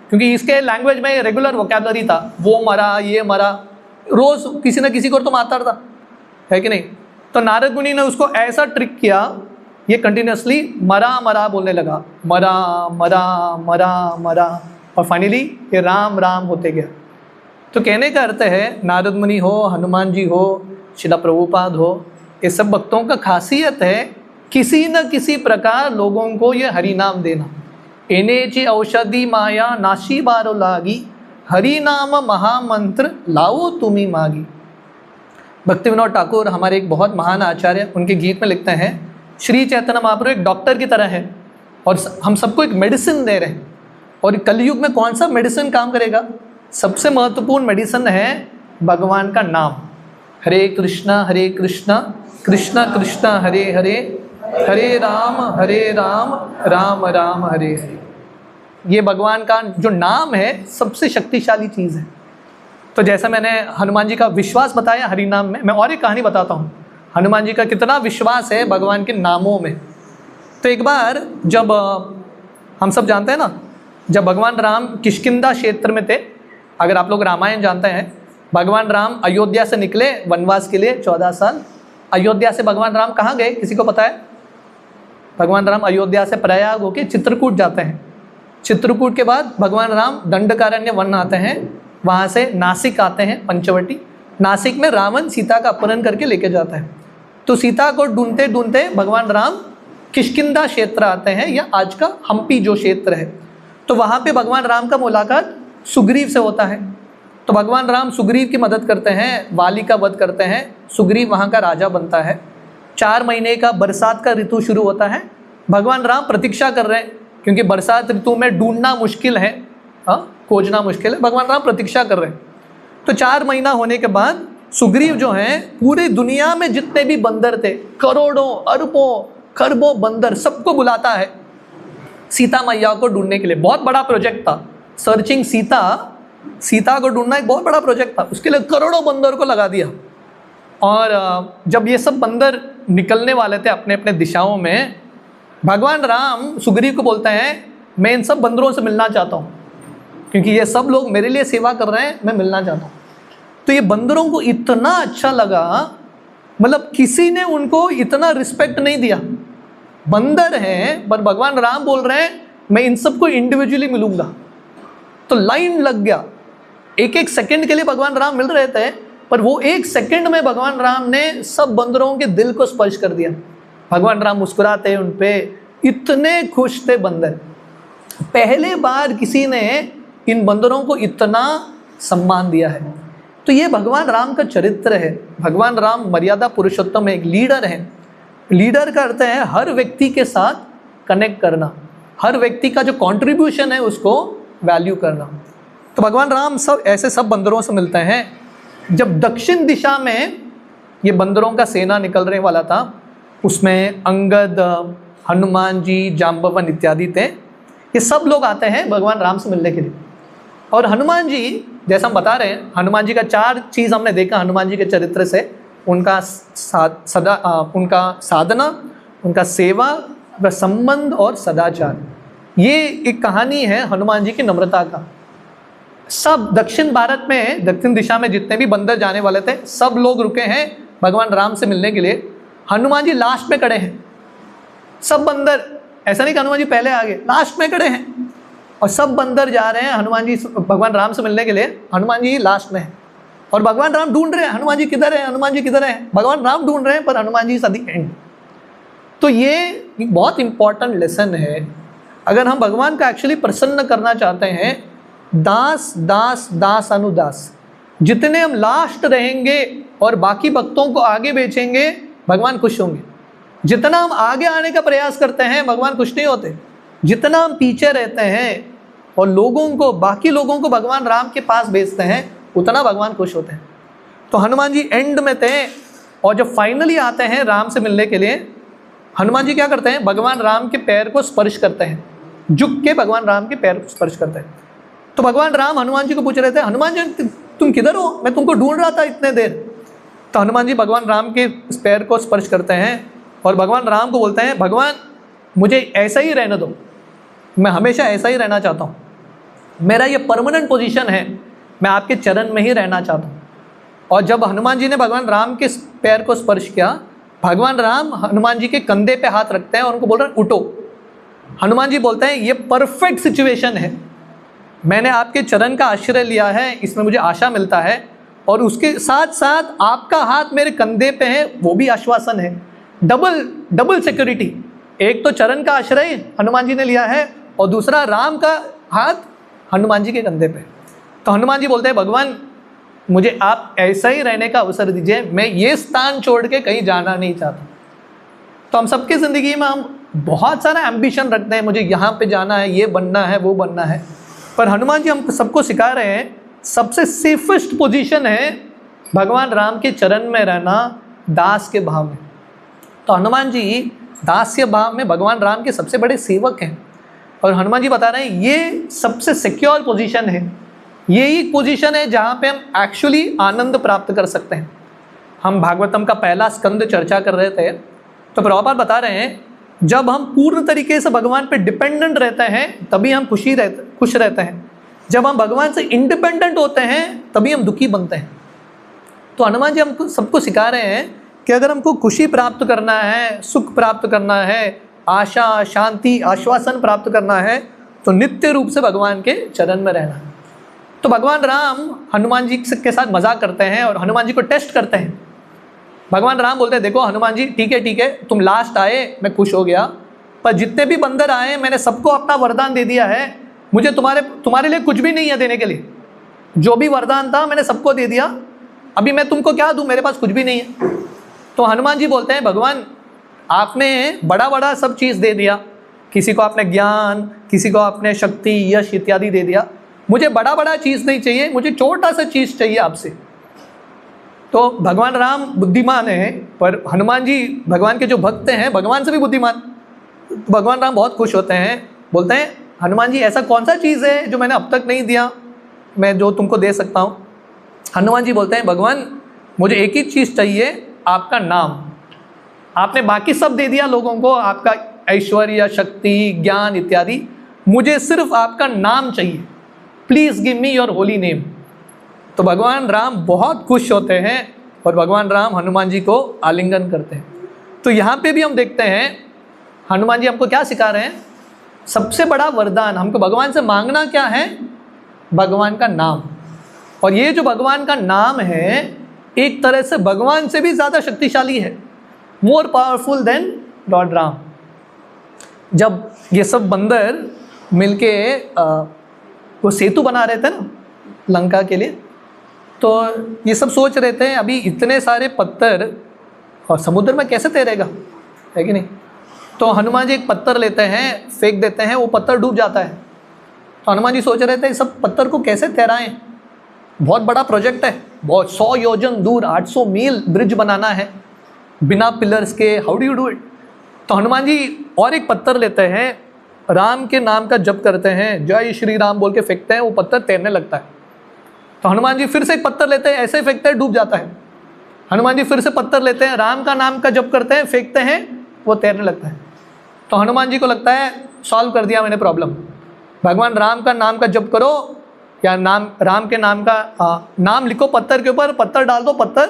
क्योंकि इसके लैंग्वेज में रेगुलर वोकैबुलरी था, वो मरा, ये मरा, रोज किसी न किसी को तो मारता था, है कि नहीं। तो नारद मुनि ने उसको ऐसा ट्रिक किया, ये कंटिन्यूसली मरा मरा बोलने लगा, मरा मरा मरा मरा, और फाइनली ये राम राम होते गया। तो कहने का अर्थ है, नारद मुनि हो, हनुमान जी हो, शिला प्रभुपाद हो, ये सब भक्तों का खासियत है किसी न किसी प्रकार लोगों को ये हरि नाम देना। एनेची औषधि माया नाशी बारो लागी, हरि नाम महामंत्र लाओ तुम्ही मागी। भक्ति विनोद ठाकुर हमारे एक बहुत महान आचार्य, उनके गीत में लिखते हैं श्री चैतन्य महाप्रभु एक डॉक्टर की तरह है और हम सबको एक मेडिसिन दे रहे हैं। और कलयुग में कौन सा मेडिसिन काम करेगा, सबसे महत्वपूर्ण मेडिसिन है भगवान का नाम। हरे कृष्णा कृष्ण कृष्ण हरे हरे, हरे राम राम राम हरे हरे। ये भगवान का जो नाम है सबसे शक्तिशाली चीज़ है। तो जैसा मैंने हनुमान जी का विश्वास बताया हरि नाम में, मैं और एक कहानी बताता हूँ हनुमान जी का कितना विश्वास है भगवान के नामों में। तो एक बार जब हम सब जानते हैं ना, जब भगवान राम किष्किंधा क्षेत्र में थे, अगर आप लोग रामायण जानते हैं, भगवान राम अयोध्या से निकले वनवास के लिए 14 साल। अयोध्या से भगवान राम कहाँ गए, किसी को पता है? भगवान राम अयोध्या से प्रयाग होके चित्रकूट जाते हैं। चित्रकूट के बाद भगवान राम दंडकारण्य वन आते हैं, वहाँ से नासिक आते हैं, पंचवटी। नासिक में रावण सीता का अपहरण करके लेके जाता है। तो सीता को ढूंढते ढूंढते भगवान राम किष्किंधा क्षेत्र आते हैं, या आज का हम्पी जो क्षेत्र है। तो वहाँ पे भगवान राम का मुलाकात सुग्रीव से होता है। तो भगवान राम सुग्रीव की मदद करते हैं, वाली का वध करते हैं, सुग्रीव वहाँ का राजा बनता है। 4 महीने का बरसात का ऋतु शुरू होता है। भगवान राम प्रतीक्षा कर रहे हैं, क्योंकि बरसात ऋतु में ढूंढना मुश्किल है, खोजना मुश्किल है। भगवान राम प्रतीक्षा कर रहे हैं। तो 4 महीना होने के बाद सुग्रीव जो हैं, पूरी दुनिया में जितने भी बंदर थे, करोड़ों अरबों खरबों बंदर, सबको बुलाता है सीता मैया को ढूंढने के लिए। बहुत बड़ा प्रोजेक्ट था, सर्चिंग सीता को ढूंढना एक बहुत बड़ा प्रोजेक्ट था। उसके लिए करोड़ों बंदर को लगा दिया। और जब ये सब बंदर निकलने वाले थे अपने अपने दिशाओं में, भगवान राम सुग्रीव को बोलते हैं मैं इन सब बंदरों से मिलना चाहता हूँ, क्योंकि ये सब लोग मेरे लिए सेवा कर रहे हैं, मैं मिलना चाहता हूँ। तो ये बंदरों को इतना अच्छा लगा, मतलब किसी ने उनको इतना रिस्पेक्ट नहीं दिया। बंदर हैं पर भगवान राम बोल रहे हैं मैं इन सबको इंडिविजुअली मिलूंगा। तो लाइन लग गया। एक सेकंड के लिए भगवान राम मिल रहे थे, पर वो 1 सेकंड में भगवान राम ने सब बंदरों के दिल को स्पर्श कर दिया। भगवान राम मुस्कुराते उन पे, इतने खुश थे बंदर। पहले बार किसी ने इन बंदरों को इतना सम्मान दिया है। तो ये भगवान राम का चरित्र है। भगवान राम मर्यादा पुरुषोत्तम है, एक लीडर है। लीडर का अर्थ है हर व्यक्ति के साथ कनेक्ट करना, हर व्यक्ति का जो कंट्रीब्यूशन है उसको वैल्यू करना। तो भगवान राम सब ऐसे सब बंदरों से मिलते हैं। जब दक्षिण दिशा में ये बंदरों का सेना निकलने वाला था, उसमें अंगद, हनुमान जी, जाम्बवन इत्यादि थे। ये सब लोग आते हैं भगवान राम से मिलने के लिए। और हनुमान जी, जैसा हम बता रहे हैं, हनुमान जी का 4 चीज़ हमने देखा हनुमान जी के चरित्र से। उनका उनका साधना, उनका सेवा, उनका संबंध और सदाचार। ये एक कहानी है हनुमान जी की नम्रता का। सब दक्षिण भारत में, दक्षिण दिशा में जितने भी बंदर जाने वाले थे, सब लोग रुके हैं भगवान राम से मिलने के लिए। हनुमान जी लास्ट में खड़े हैं। सब बंदर, ऐसा नहीं कि हनुमान जी पहले आ गए, लास्ट में खड़े हैं और सब बंदर जा रहे हैं हनुमान जी भगवान राम से मिलने के लिए। हनुमान जी लास्ट में है और भगवान राम ढूंढ रहे हैं हनुमान जी किधर है, हनुमान जी किधर है। भगवान राम ढूंढ रहे हैं पर हनुमान जी सदी एंड। तो ये बहुत इंपॉर्टेंट लेसन है। अगर हम भगवान का एक्चुअली प्रसन्न करना चाहते हैं, दास दास दास अनुदास, जितने हम लास्ट रहेंगे और बाकी भक्तों को आगे बेचेंगे, भगवान खुश होंगे। जितना हम आगे आने का प्रयास करते हैं, भगवान खुश नहीं होते। जितना हम पीछे रहते हैं और लोगों को, बाकी लोगों को भगवान राम के पास भेजते हैं, उतना भगवान खुश होते हैं। तो हनुमान जी एंड में थे और जब फाइनली आते हैं राम से मिलने के लिए, हनुमान जी क्या करते हैं, भगवान राम के पैर को स्पर्श करते हैं, झुक के भगवान राम के पैर को स्पर्श करते हैं। तो भगवान राम हनुमान जी को पूछ रहे थे, हनुमान जी तुम किधर हो, मैं तुमको ढूंढ रहा था इतने देर। तो हनुमान जी भगवान राम के पैर को स्पर्श करते हैं और भगवान राम को बोलते हैं, भगवान मुझे ऐसा ही रहने दो, मैं हमेशा ऐसा ही रहना चाहता हूँ, मेरा ये परमानेंट पोजीशन है, मैं आपके चरण में ही रहना चाहता हूँ। और जब हनुमान जी ने भगवान राम के पैर को स्पर्श किया, भगवान राम हनुमान जी के कंधे पे हाथ रखते हैं और उनको बोल रहे हैं उठो। हनुमान जी बोलते हैं, ये परफेक्ट सिचुएशन है, मैंने आपके चरण का आश्रय लिया है, इसमें मुझे आशा मिलता है, और उसके साथ साथ आपका हाथ मेरे कंधे पे है, वो भी आश्वासन है। डबल सिक्योरिटी, एक तो चरण का आश्रय हनुमान जी ने लिया है और दूसरा राम का हाथ हनुमान जी के कंधे पे। तो हनुमान जी बोलते हैं, भगवान मुझे आप ऐसा ही रहने का अवसर दीजिए, मैं ये स्थान छोड़ के कहीं जाना नहीं चाहता। तो हम सबकी ज़िंदगी में हम बहुत सारा एम्बिशन रखते हैं, मुझे यहाँ पे जाना है, ये बनना है, वो बनना है। पर हनुमान जी हम सबको सिखा रहे हैं, सबसे सेफेस्ट पोजीशन है भगवान राम के चरण में रहना, दास के भाव में। तो हनुमान जी दास्य भाव में भगवान राम के सबसे बड़े सेवक हैं। और हनुमान जी बता रहे हैं, ये सबसे सिक्योर पोजीशन है, यही पोजीशन है जहाँ पे हम एक्चुअली आनंद प्राप्त कर सकते हैं। हम भागवतम का पहला स्कंद चर्चा कर रहे थे, तो प्रभुपाद बता रहे हैं, जब हम पूर्ण तरीके से भगवान पे डिपेंडेंट रहते हैं तभी हम खुश रहते हैं। जब हम भगवान से इंडिपेंडेंट होते हैं तभी हम दुखी बनते हैं। तो हनुमान जी हमको सबको सिखा रहे हैं कि अगर हमको खुशी प्राप्त करना है, सुख प्राप्त करना है, आशा, शांति, आश्वासन प्राप्त करना है, तो नित्य रूप से भगवान के चरण में रहना। तो भगवान राम हनुमान जी के साथ मजाक करते हैं और हनुमान जी को टेस्ट करते हैं। भगवान राम बोलते हैं, देखो हनुमान जी, ठीक है, तुम लास्ट आए, मैं खुश हो गया, पर जितने भी बंदर आए मैंने सबको अपना वरदान दे दिया है, मुझे तुम्हारे लिए कुछ भी नहीं है देने के लिए। जो भी वरदान था मैंने सबको दे दिया, अभी मैं तुमको क्या दूं, मेरे पास कुछ भी नहीं है। तो हनुमान जी बोलते हैं, भगवान आपने बड़ा सब चीज़ दे दिया, किसी को आपने ज्ञान, किसी को आपने शक्ति, यश इत्यादि दे दिया, मुझे बड़ा चीज़ नहीं चाहिए, मुझे छोटा सा चीज़ चाहिए आपसे। तो भगवान राम बुद्धिमान है, पर हनुमान जी भगवान के जो भक्त हैं भगवान से भी बुद्धिमान। भगवान राम बहुत खुश होते हैं, बोलते हैं, हनुमान जी ऐसा कौन सा चीज़ है जो मैंने अब तक नहीं दिया, मैं जो तुमको दे सकता हूँ। हनुमान जी बोलते हैं, भगवान मुझे एक ही चीज़ चाहिए, आपका नाम। आपने बाकी सब दे दिया लोगों को, आपका ऐश्वर्य, शक्ति, ज्ञान इत्यादि, मुझे सिर्फ आपका नाम चाहिए, please give me your holy name. तो भगवान राम बहुत खुश होते हैं और भगवान राम हनुमान जी को आलिंगन करते हैं। तो यहाँ पे भी हम देखते हैं हनुमान जी हमको क्या सिखा रहे हैं, सबसे बड़ा वरदान हमको भगवान से मांगना क्या है, भगवान का नाम। और ये जो भगवान का नाम है एक तरह से भगवान से भी ज़्यादा शक्तिशाली है, more powerful than Lord Ram. जब ये सब बंदर मिलके वो सेतु बना रहे थे ना लंका के लिए, तो ये सब सोच रहे थे अभी इतने सारे पत्थर और समुद्र में कैसे तैरेगा, है कि नहीं। तो हनुमान जी एक पत्थर लेते हैं, फेंक देते हैं, वो पत्थर डूब जाता है। तो हनुमान जी सोच रहे थे इस सब पत्थर को कैसे तैराएं, बहुत बड़ा प्रोजेक्ट है, बहुत 100 योजन दूर 800 मील ब्रिज बनाना है बिना पिलर्स के, how do you do it. तो हनुमान जी और एक पत्थर लेते हैं, राम के नाम का जप करते हैं, जय श्री राम बोल के फेंकते हैं, वो पत्थर तैरने लगता है। तो हनुमान जी फिर से एक पत्थर लेते हैं, ऐसे फेंकते हैं, डूब जाता है। हनुमान जी फिर से पत्थर लेते हैं, राम का नाम का जप करते हैं, फेंकते हैं, वो तैरने लगता है। तो हनुमान जी को लगता है सॉल्व कर दिया मैंने प्रॉब्लम, भगवान राम का नाम का जप करो या राम के नाम का नाम लिखो पत्थर के ऊपर, पत्थर डाल दो, पत्थर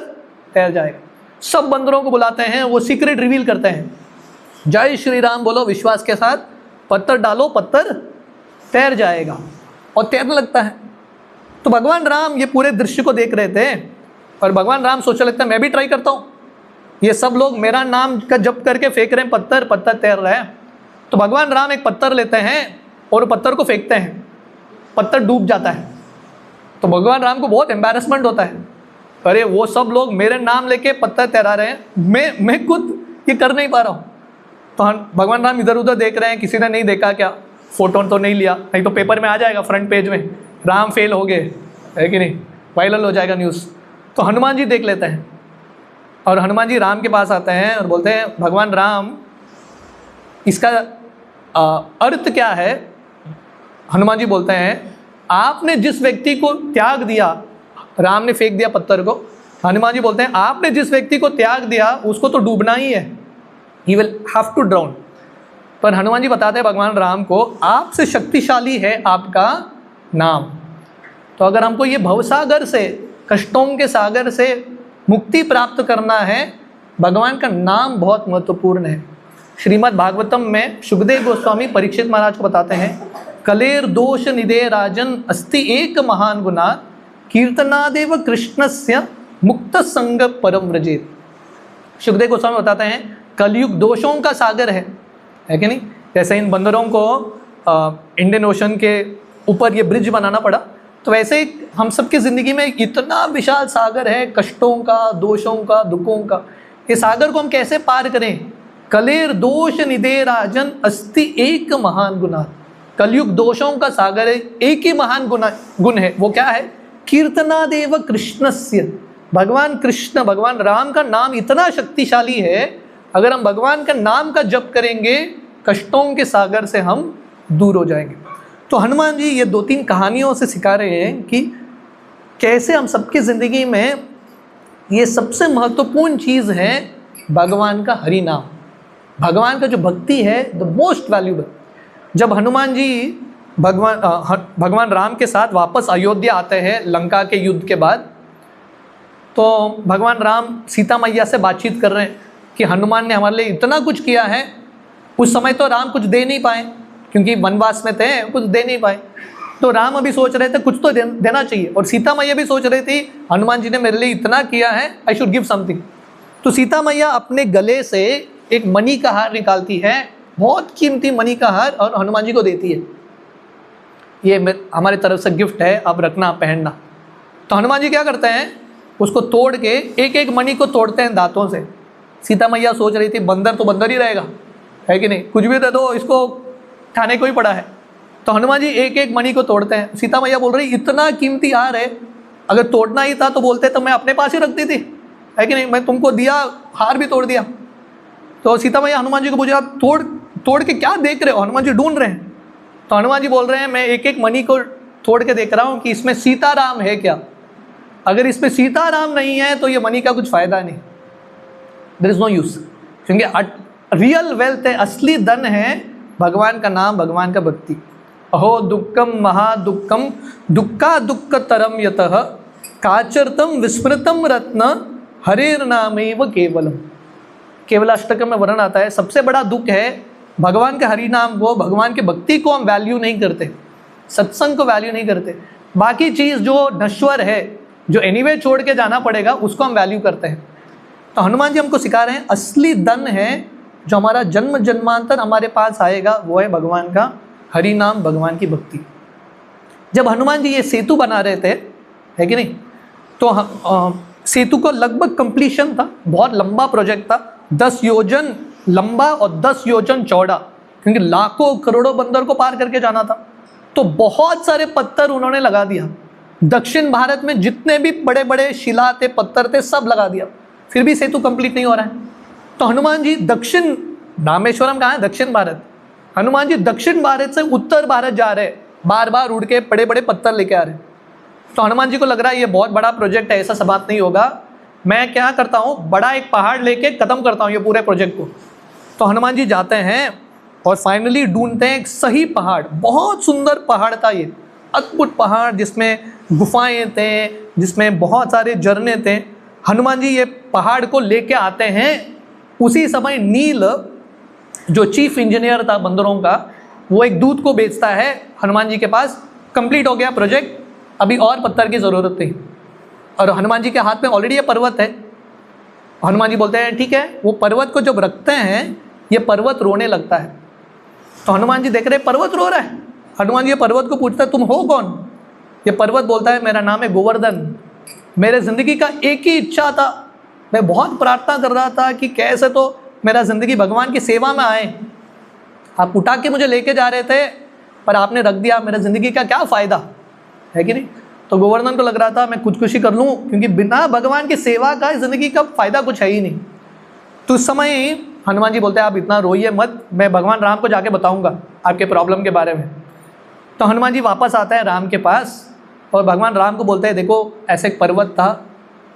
तैर जाएगा। सब बंदरों को बुलाते हैं, वो सीक्रेट रिवील करते हैं, जय श्री राम बोलो विश्वास के साथ, पत्थर डालो, पत्थर तैर जाएगा, और तैरने लगता है। तो भगवान राम ये पूरे दृश्य को देख रहे थे और भगवान राम सोचने लगता है मैं भी ट्राई करता हूँ, ये सब लोग मेरा नाम का जप करके फेंक रहे हैं पत्थर, पत्थर तैर रहा है। तो भगवान राम एक पत्थर लेते हैं और पत्थर को फेंकते हैं, पत्थर डूब जाता है। तो भगवान राम को बहुत एम्बैरेसमेंट होता है, अरे वो सब लोग मेरे नाम लेके पत्थर तैरा रहे हैं, मैं खुद ये कर नहीं पा रहा हूँ। तो भगवान राम इधर उधर देख रहे हैं, किसी ने नहीं देखा क्या, फोटो तो नहीं लिया, नहीं तो पेपर में आ जाएगा फ्रंट पेज में, राम फेल हो गए, है कि नहीं, वायरल हो जाएगा न्यूज़। तो हनुमान जी देख लेते हैं और हनुमान जी राम के पास आते हैं और बोलते हैं भगवान राम इसका अर्थ क्या है। हनुमान जी बोलते हैं आपने जिस व्यक्ति को त्याग दिया, राम ने फेंक दिया पत्थर को, हनुमान जी बोलते हैं आपने जिस व्यक्ति को त्याग दिया उसको तो डूबना ही है, he will have to drown. पर हनुमान जी बताते हैं भगवान राम को आपसे शक्तिशाली है आपका नाम। तो अगर हमको ये भवसागर से, कष्टों के सागर से मुक्ति प्राप्त करना है, भगवान का नाम बहुत महत्वपूर्ण है। श्रीमद् भागवतम में सुखदेव गोस्वामी परीक्षित महाराज को बताते हैं कलेर दोष निधे राजन अस्ति एक महान गुना कीर्तनादेव कृष्णस्य मुक्त संग परम व्रजेत। सुखदेव गोस्वामी बताते हैं कलयुग दोषों का सागर है कि नहीं। जैसे इन बंदरों को इंडियन ओशन के ऊपर ये ब्रिज बनाना पड़ा, तो वैसे हम सबकी ज़िंदगी में इतना विशाल सागर है कष्टों का, दोषों का, दुखों का। ये सागर को हम कैसे पार करें। कलेर दोष निधे राजन अस्ति एक महान गुना, कलयुग दोषों का सागर है, एक ही महान गुण है, वो क्या है, कीर्तनादेव कृष्णस्य। भगवान कृष्ण, भगवान राम का नाम इतना शक्तिशाली है, अगर हम भगवान का नाम का जप करेंगे कष्टों के सागर से हम दूर हो जाएंगे। तो हनुमान जी ये 2-3 कहानियों से सिखा रहे हैं कि कैसे हम सबकी ज़िंदगी में ये सबसे महत्वपूर्ण चीज़ है भगवान का हरि नाम, भगवान का जो भक्ति है, द मोस्ट वैल्यूबल। जब हनुमान जी भगवान राम के साथ वापस अयोध्या आते हैं लंका के युद्ध के बाद, तो भगवान राम सीता मैया से बातचीत कर रहे हैं कि हनुमान ने हमारे लिए इतना कुछ किया है। उस समय तो राम कुछ दे नहीं पाए क्योंकि वनवास में थे, कुछ दे नहीं पाए। तो राम अभी सोच रहे थे कुछ तो देना चाहिए, और सीता मैया भी सोच रही थी हनुमान जी ने मेरे लिए इतना किया है, आई शुड गिव समथिंग। तो सीता मैया अपने गले से एक मणि का हार निकालती है, बहुत कीमती मणि का हार, और हनुमान जी को देती है, ये हमारे तरफ से गिफ्ट है, अब रखना, पहनना। तो हनुमान जी क्या करते हैं, उसको तोड़ के एक एक मणि को तोड़ते हैं दांतों से। सीता मैया सोच रही थी बंदर तो बंदर ही रहेगा, है कि नहीं, कुछ भी दे दो इसको खाने को ही पड़ा है। तो हनुमान जी एक एक मणि को तोड़ते हैं। सीता मैया बोल रही इतना कीमती हार है, अगर तोड़ना ही था तो बोलते तो मैं अपने पास ही रखती थी, है कि नहीं, मैं तुमको दिया, हार भी तोड़ दिया। तो सीता मैया हनुमान जी को पूछा तोड़ के क्या देख रहे हो। हनुमान जी ढूंढ रहे हैं। तो हनुमान जी बोल रहे हैं मैं एक एक मणि को तोड़ के देख रहा हूँ कि इसमें सीताराम है क्या, अगर इसमें सीताराम नहीं है तो ये मणि का कुछ फायदा नहीं, देयर इज नो यूज। क्योंकि रियल वेल्थ है, असली धन है भगवान का नाम, भगवान का भक्ति। अहो दुक्कम महादुक्कम दुक्का दुक्ख तरम यतः काचरतम विस्मृतम रत्न हरेर नामेव केवलम। केवलाष्टकम में वर्णन आता है सबसे बड़ा दुख है भगवान के हरि नाम को, भगवान के भक्ति को हम वैल्यू नहीं करते, सत्संग को वैल्यू नहीं करते। बाकी चीज़ जो नश्वर है, जो एनीवे छोड़ के जाना पड़ेगा, उसको हम वैल्यू करते हैं। तो हनुमान जी हमको सिखा रहे हैं असली धन है जो हमारा जन्म जन्मांतर हमारे पास आएगा, वो है भगवान का हरि नाम, भगवान की भक्ति। जब हनुमान जी ये सेतु बना रहे थे, है कि नहीं, तो सेतु को लगभग कंप्लीशन था, बहुत लंबा प्रोजेक्ट था, 10 योजन लंबा और 10 योजन चौड़ा, क्योंकि लाखों करोड़ों बंदर को पार करके जाना था। तो बहुत सारे पत्थर उन्होंने लगा दिया, दक्षिण भारत में जितने भी बड़े बड़े शिला थे, पत्थर थे, सब लगा दिया, फिर भी सेतु कंप्लीट नहीं हो रहा है। तो हनुमान जी दक्षिण, रामेश्वरम कहाँ है? दक्षिण भारत। हनुमान जी दक्षिण भारत से उत्तर भारत जा रहे, बार बार उड़ के बड़े बड़े पत्थर लेके आ रहे। तो हनुमान जी को लग रहा है ये बहुत बड़ा प्रोजेक्ट है, ऐसा समाप्त नहीं होगा, मैं क्या करता हूँ, बड़ा एक पहाड़ लेके खत्म करता हूँ ये पूरे प्रोजेक्ट को। तो हनुमान जी जाते हैं और फाइनली ढूंढते हैं एक सही पहाड़, बहुत सुंदर पहाड़ था ये, अद्भुत पहाड़ जिसमें गुफाएं थे, जिसमें बहुत सारे झरने थे। हनुमान जी ये पहाड़ को लेके आते हैं। उसी समय नील जो चीफ इंजीनियर था बंदरों का, वो एक दूत को भेजता है हनुमान जी के पास, कंप्लीट हो गया प्रोजेक्ट, अभी और पत्थर की ज़रूरत थी। और हनुमान जी के हाथ में ऑलरेडी ये पर्वत है। हनुमान जी बोलते हैं ठीक है। वो पर्वत को जब रखते हैं ये पर्वत रोने लगता है। तो हनुमान जी देख रहे पर्वत रो रहा है। हनुमान जी ये पर्वत को पूछता है तुम हो कौन? ये पर्वत बोलता है मेरा नाम है गोवर्धन, मेरे ज़िंदगी का एक ही इच्छा था, मैं बहुत प्रार्थना कर रहा था कि कैसे तो मेरा ज़िंदगी भगवान की सेवा में आए। आप उठा के मुझे लेके जा रहे थे पर आपने रख दिया, मेरा ज़िंदगी का क्या फ़ायदा है कि नहीं। तो गोवर्धन को लग रहा था मैं खुदकुशी कर लूँ, क्योंकि बिना भगवान की सेवा का ज़िंदगी का फ़ायदा कुछ है ही नहीं। तो उस समय हनुमान जी बोलते हैं आप इतना रोइए मत, मैं भगवान राम को जाके बताऊँगा आपके प्रॉब्लम के बारे में। तो हनुमान जी वापस आता है राम के पास और भगवान राम को बोलते हैं देखो ऐसे एक पर्वत था,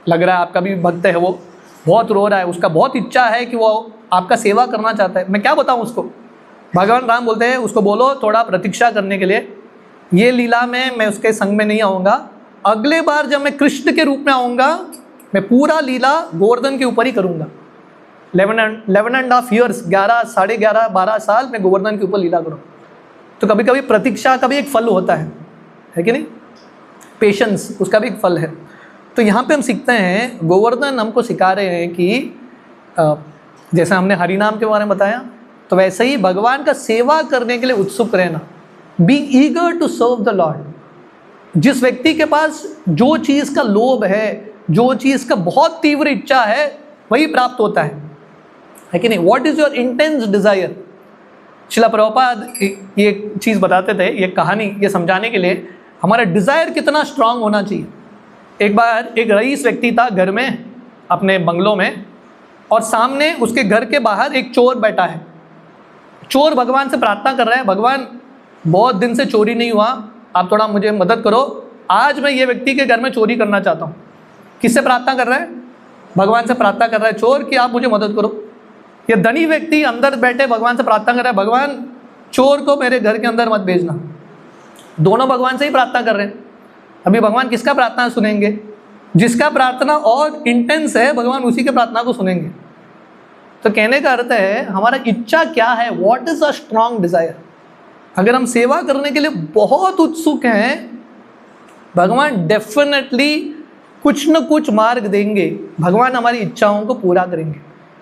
लग रहा है आपका भी भक्त है, वो बहुत रो रहा है, उसका बहुत इच्छा है कि वो आपका सेवा करना चाहता है, मैं क्या बताऊँ उसको। भगवान राम बोलते हैं उसको बोलो थोड़ा प्रतीक्षा करने के लिए, ये लीला में मैं उसके संग में नहीं आऊँगा, अगले बार जब मैं कृष्ण के रूप में आऊँगा मैं पूरा लीला गोवर्धन के ऊपर ही करूँगा। 11.5 years, 11, 11.5, 12 साल मैं गोवर्धन के ऊपर लीला करूँ। तो कभी कभी प्रतीक्षा का भी एक फल होता है कि नहीं, पेशेंस उसका भी एक फल है। तो यहाँ पे हम सीखते हैं, गोवर्धन हमको सिखा रहे हैं कि जैसे हमने हरि नाम के बारे में बताया, तो वैसे ही भगवान का सेवा करने के लिए उत्सुक रहना, being eager to serve the Lord. जिस व्यक्ति के पास जो चीज़ का लोभ है, जो चीज़ का बहुत तीव्र इच्छा है, वही प्राप्त होता है कि नहीं। What is your intense desire. Srila Prabhupada ये चीज़ बताते थे, ये कहानी ये समझाने के लिए हमारा डिज़ायर कितना स्ट्रांग होना चाहिए। एक बार एक रईस व्यक्ति था घर में अपने बंगलों में, और सामने उसके घर के बाहर एक चोर बैठा है। चोर भगवान से प्रार्थना कर रहा है, भगवान बहुत दिन से चोरी नहीं हुआ, आप थोड़ा मुझे मदद करो, आज मैं ये व्यक्ति के घर में चोरी करना चाहता हूँ। किससे प्रार्थना कर रहा है? भगवान से प्रार्थना कर रहा है चोर कि आप मुझे मदद करो। ये धनी व्यक्ति अंदर बैठे भगवान से प्रार्थना कर रहा है, भगवान चोर को मेरे घर के अंदर मत भेजना। दोनों भगवान से ही प्रार्थना कर रहे हैं। अभी भगवान किसका प्रार्थना सुनेंगे? जिसका प्रार्थना और इंटेंस है भगवान उसी के प्रार्थना को सुनेंगे। तो कहने का अर्थ है हमारा इच्छा क्या है, what is a strong desire. अगर हम सेवा करने के लिए बहुत उत्सुक हैं, भगवान डेफिनेटली कुछ न कुछ मार्ग देंगे, भगवान हमारी इच्छाओं को पूरा करेंगे।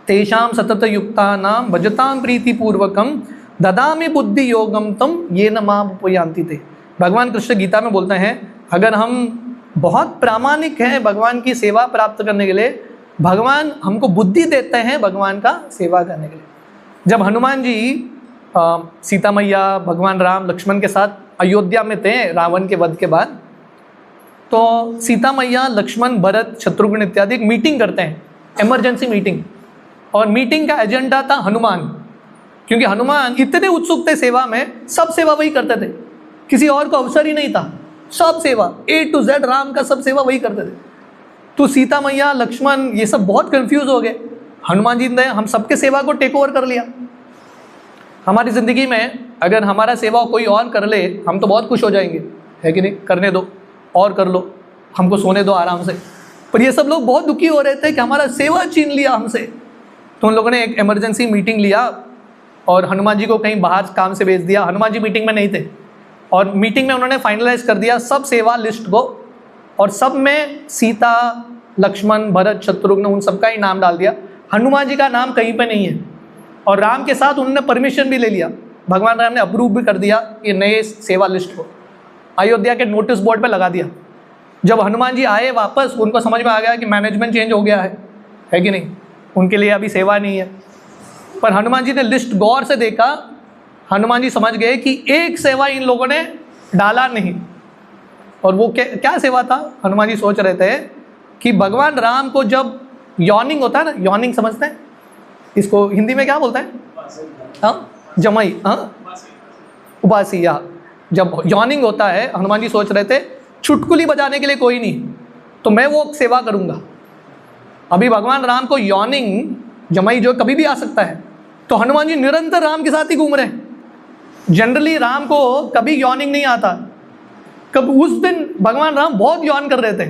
तेषाम सतत युक्तानाम भजताम प्रीतिपूर्वकम ददामि बुद्धि योगम तम ये न माम उपयांति ते। भगवान कृष्ण गीता में बोलते हैं अगर हम बहुत प्रामाणिक हैं भगवान की सेवा प्राप्त करने के लिए, भगवान हमको बुद्धि देते हैं भगवान का सेवा करने के लिए। जब हनुमान जी सीता मैया, भगवान राम, लक्ष्मण के साथ अयोध्या में थे रावण के वध के बाद, तो सीता मैया, लक्ष्मण, भरत, शत्रुघ्न इत्यादि एक मीटिंग करते हैं, इमरजेंसी मीटिंग। और मीटिंग का एजेंडा था हनुमान, क्योंकि हनुमान इतने उत्सुक थे सेवा में, सब सेवा वही करते थे, किसी और को अवसर ही नहीं था, सब सेवा A to Z राम का सब सेवा वही करते थे। तो सीता मैया, लक्ष्मण ये सब बहुत कंफ्यूज हो गए। हनुमान जी ने हम सबके सेवा को टेक ओवर कर लिया। हमारी ज़िंदगी में अगर हमारा सेवा कोई और कर ले हम तो बहुत खुश हो जाएंगे, है कि नहीं, करने दो और कर लो, हमको सोने दो आराम से। पर ये सब लोग बहुत दुखी हो रहे थे कि हमारा सेवा छीन लिया हमसे। तो उन लोगों ने एक इमरजेंसी मीटिंग लिया और हनुमान जी को कहीं बाहर काम से भेज दिया। हनुमान जी मीटिंग में नहीं थे और मीटिंग में उन्होंने फाइनलाइज कर दिया सब सेवा लिस्ट को, और सब में सीता, लक्ष्मण, भरत, शत्रुघ्न उन सबका ही नाम डाल दिया, हनुमान जी का नाम कहीं पे नहीं है। और राम के साथ उन्होंने परमिशन भी ले लिया, भगवान राम ने अप्रूव भी कर दिया ये नए सेवा लिस्ट को, अयोध्या के नोटिस बोर्ड पे लगा दिया। जब हनुमान जी आए वापस, उनको समझ में आ गया कि मैनेजमेंट चेंज हो गया है कि नहीं, उनके लिए अभी सेवा नहीं है। पर हनुमान जी ने लिस्ट गौर से देखा, हनुमान जी समझ गए कि एक सेवा इन लोगों ने डाला नहीं। और वो क्या सेवा था? हनुमान जी सोच रहे थे कि भगवान राम को जब यॉर्निंग होता है ना, यॉर्निंग समझते हैं इसको, हिंदी में क्या बोलते हैं? हाँ, जमाई, हाँ, उबासी, या जब यॉर्निंग होता है, हनुमान जी सोच रहे थे चुटकुली बजाने के लिए कोई नहीं, तो मैं वो सेवा करूंगा। अभी भगवान राम को यॉर्निंग, जमाई जो कभी भी आ सकता है, तो हनुमान जी निरंतर राम के साथ ही घूम रहे हैं। जनरली राम को कभी यॉर्निंग नहीं आता, कब उस दिन भगवान राम बहुत यौन कर रहे थे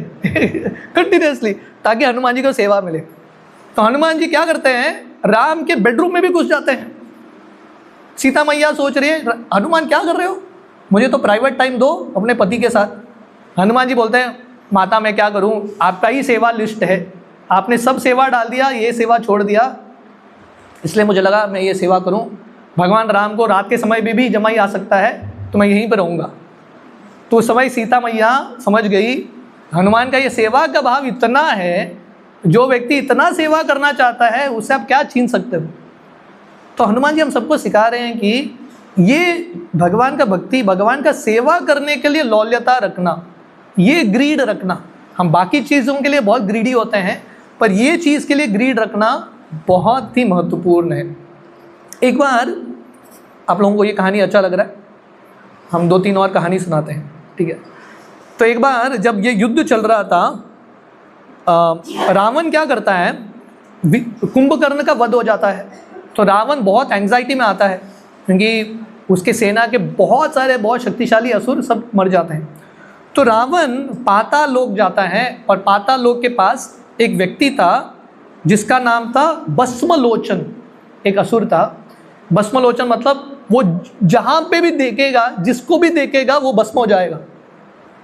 कंटिन्यूसली, ताकि हनुमान जी को सेवा मिले। तो हनुमान जी क्या करते हैं, राम के बेडरूम में भी घुस जाते हैं। सीता मैया सोच रही है हनुमान क्या कर रहे हो, मुझे तो प्राइवेट टाइम दो अपने पति के साथ। हनुमान जी बोलते हैं माता मैं क्या करूं, आपका ही सेवा लिस्ट है, आपने सब सेवा डाल दिया, ये सेवा छोड़ दिया, इसलिए मुझे लगा मैं ये सेवा करूं। भगवान राम को रात के समय में भी जमाई आ सकता है, तो मैं यहीं पर रहूँगा। तो उस समय सीता मैया समझ गई हनुमान का ये सेवा का भाव इतना है, जो व्यक्ति इतना सेवा करना चाहता है उससे आप क्या छीन सकते हो। तो हनुमान जी हम सबको सिखा रहे हैं कि ये भगवान का भक्ति, भगवान का सेवा करने के लिए लौल्यता रखना, ये ग्रीड रखना। हम बाकी चीज़ों के लिए बहुत ग्रीडी होते हैं, पर ये चीज़ के लिए ग्रीड रखना बहुत ही महत्वपूर्ण है। एक बार आप लोगों को ये कहानी अच्छा लग रहा है, हम 2-3 और कहानी सुनाते हैं, ठीक है। तो एक बार जब ये युद्ध चल रहा था, रावण क्या करता है, कुंभकर्ण का वध हो जाता है। तो रावण बहुत एंग्जाइटी में आता है, क्योंकि उसके सेना के बहुत सारे बहुत शक्तिशाली असुर सब मर जाते हैं। तो रावण पाताल लोक जाता है, और पाताल लोक के पास एक व्यक्ति था जिसका नाम था भस्मलोचन, एक असुर था। भस्मलोचन मतलब वो जहाँ पे भी देखेगा, जिसको भी देखेगा वो भस्म हो जाएगा।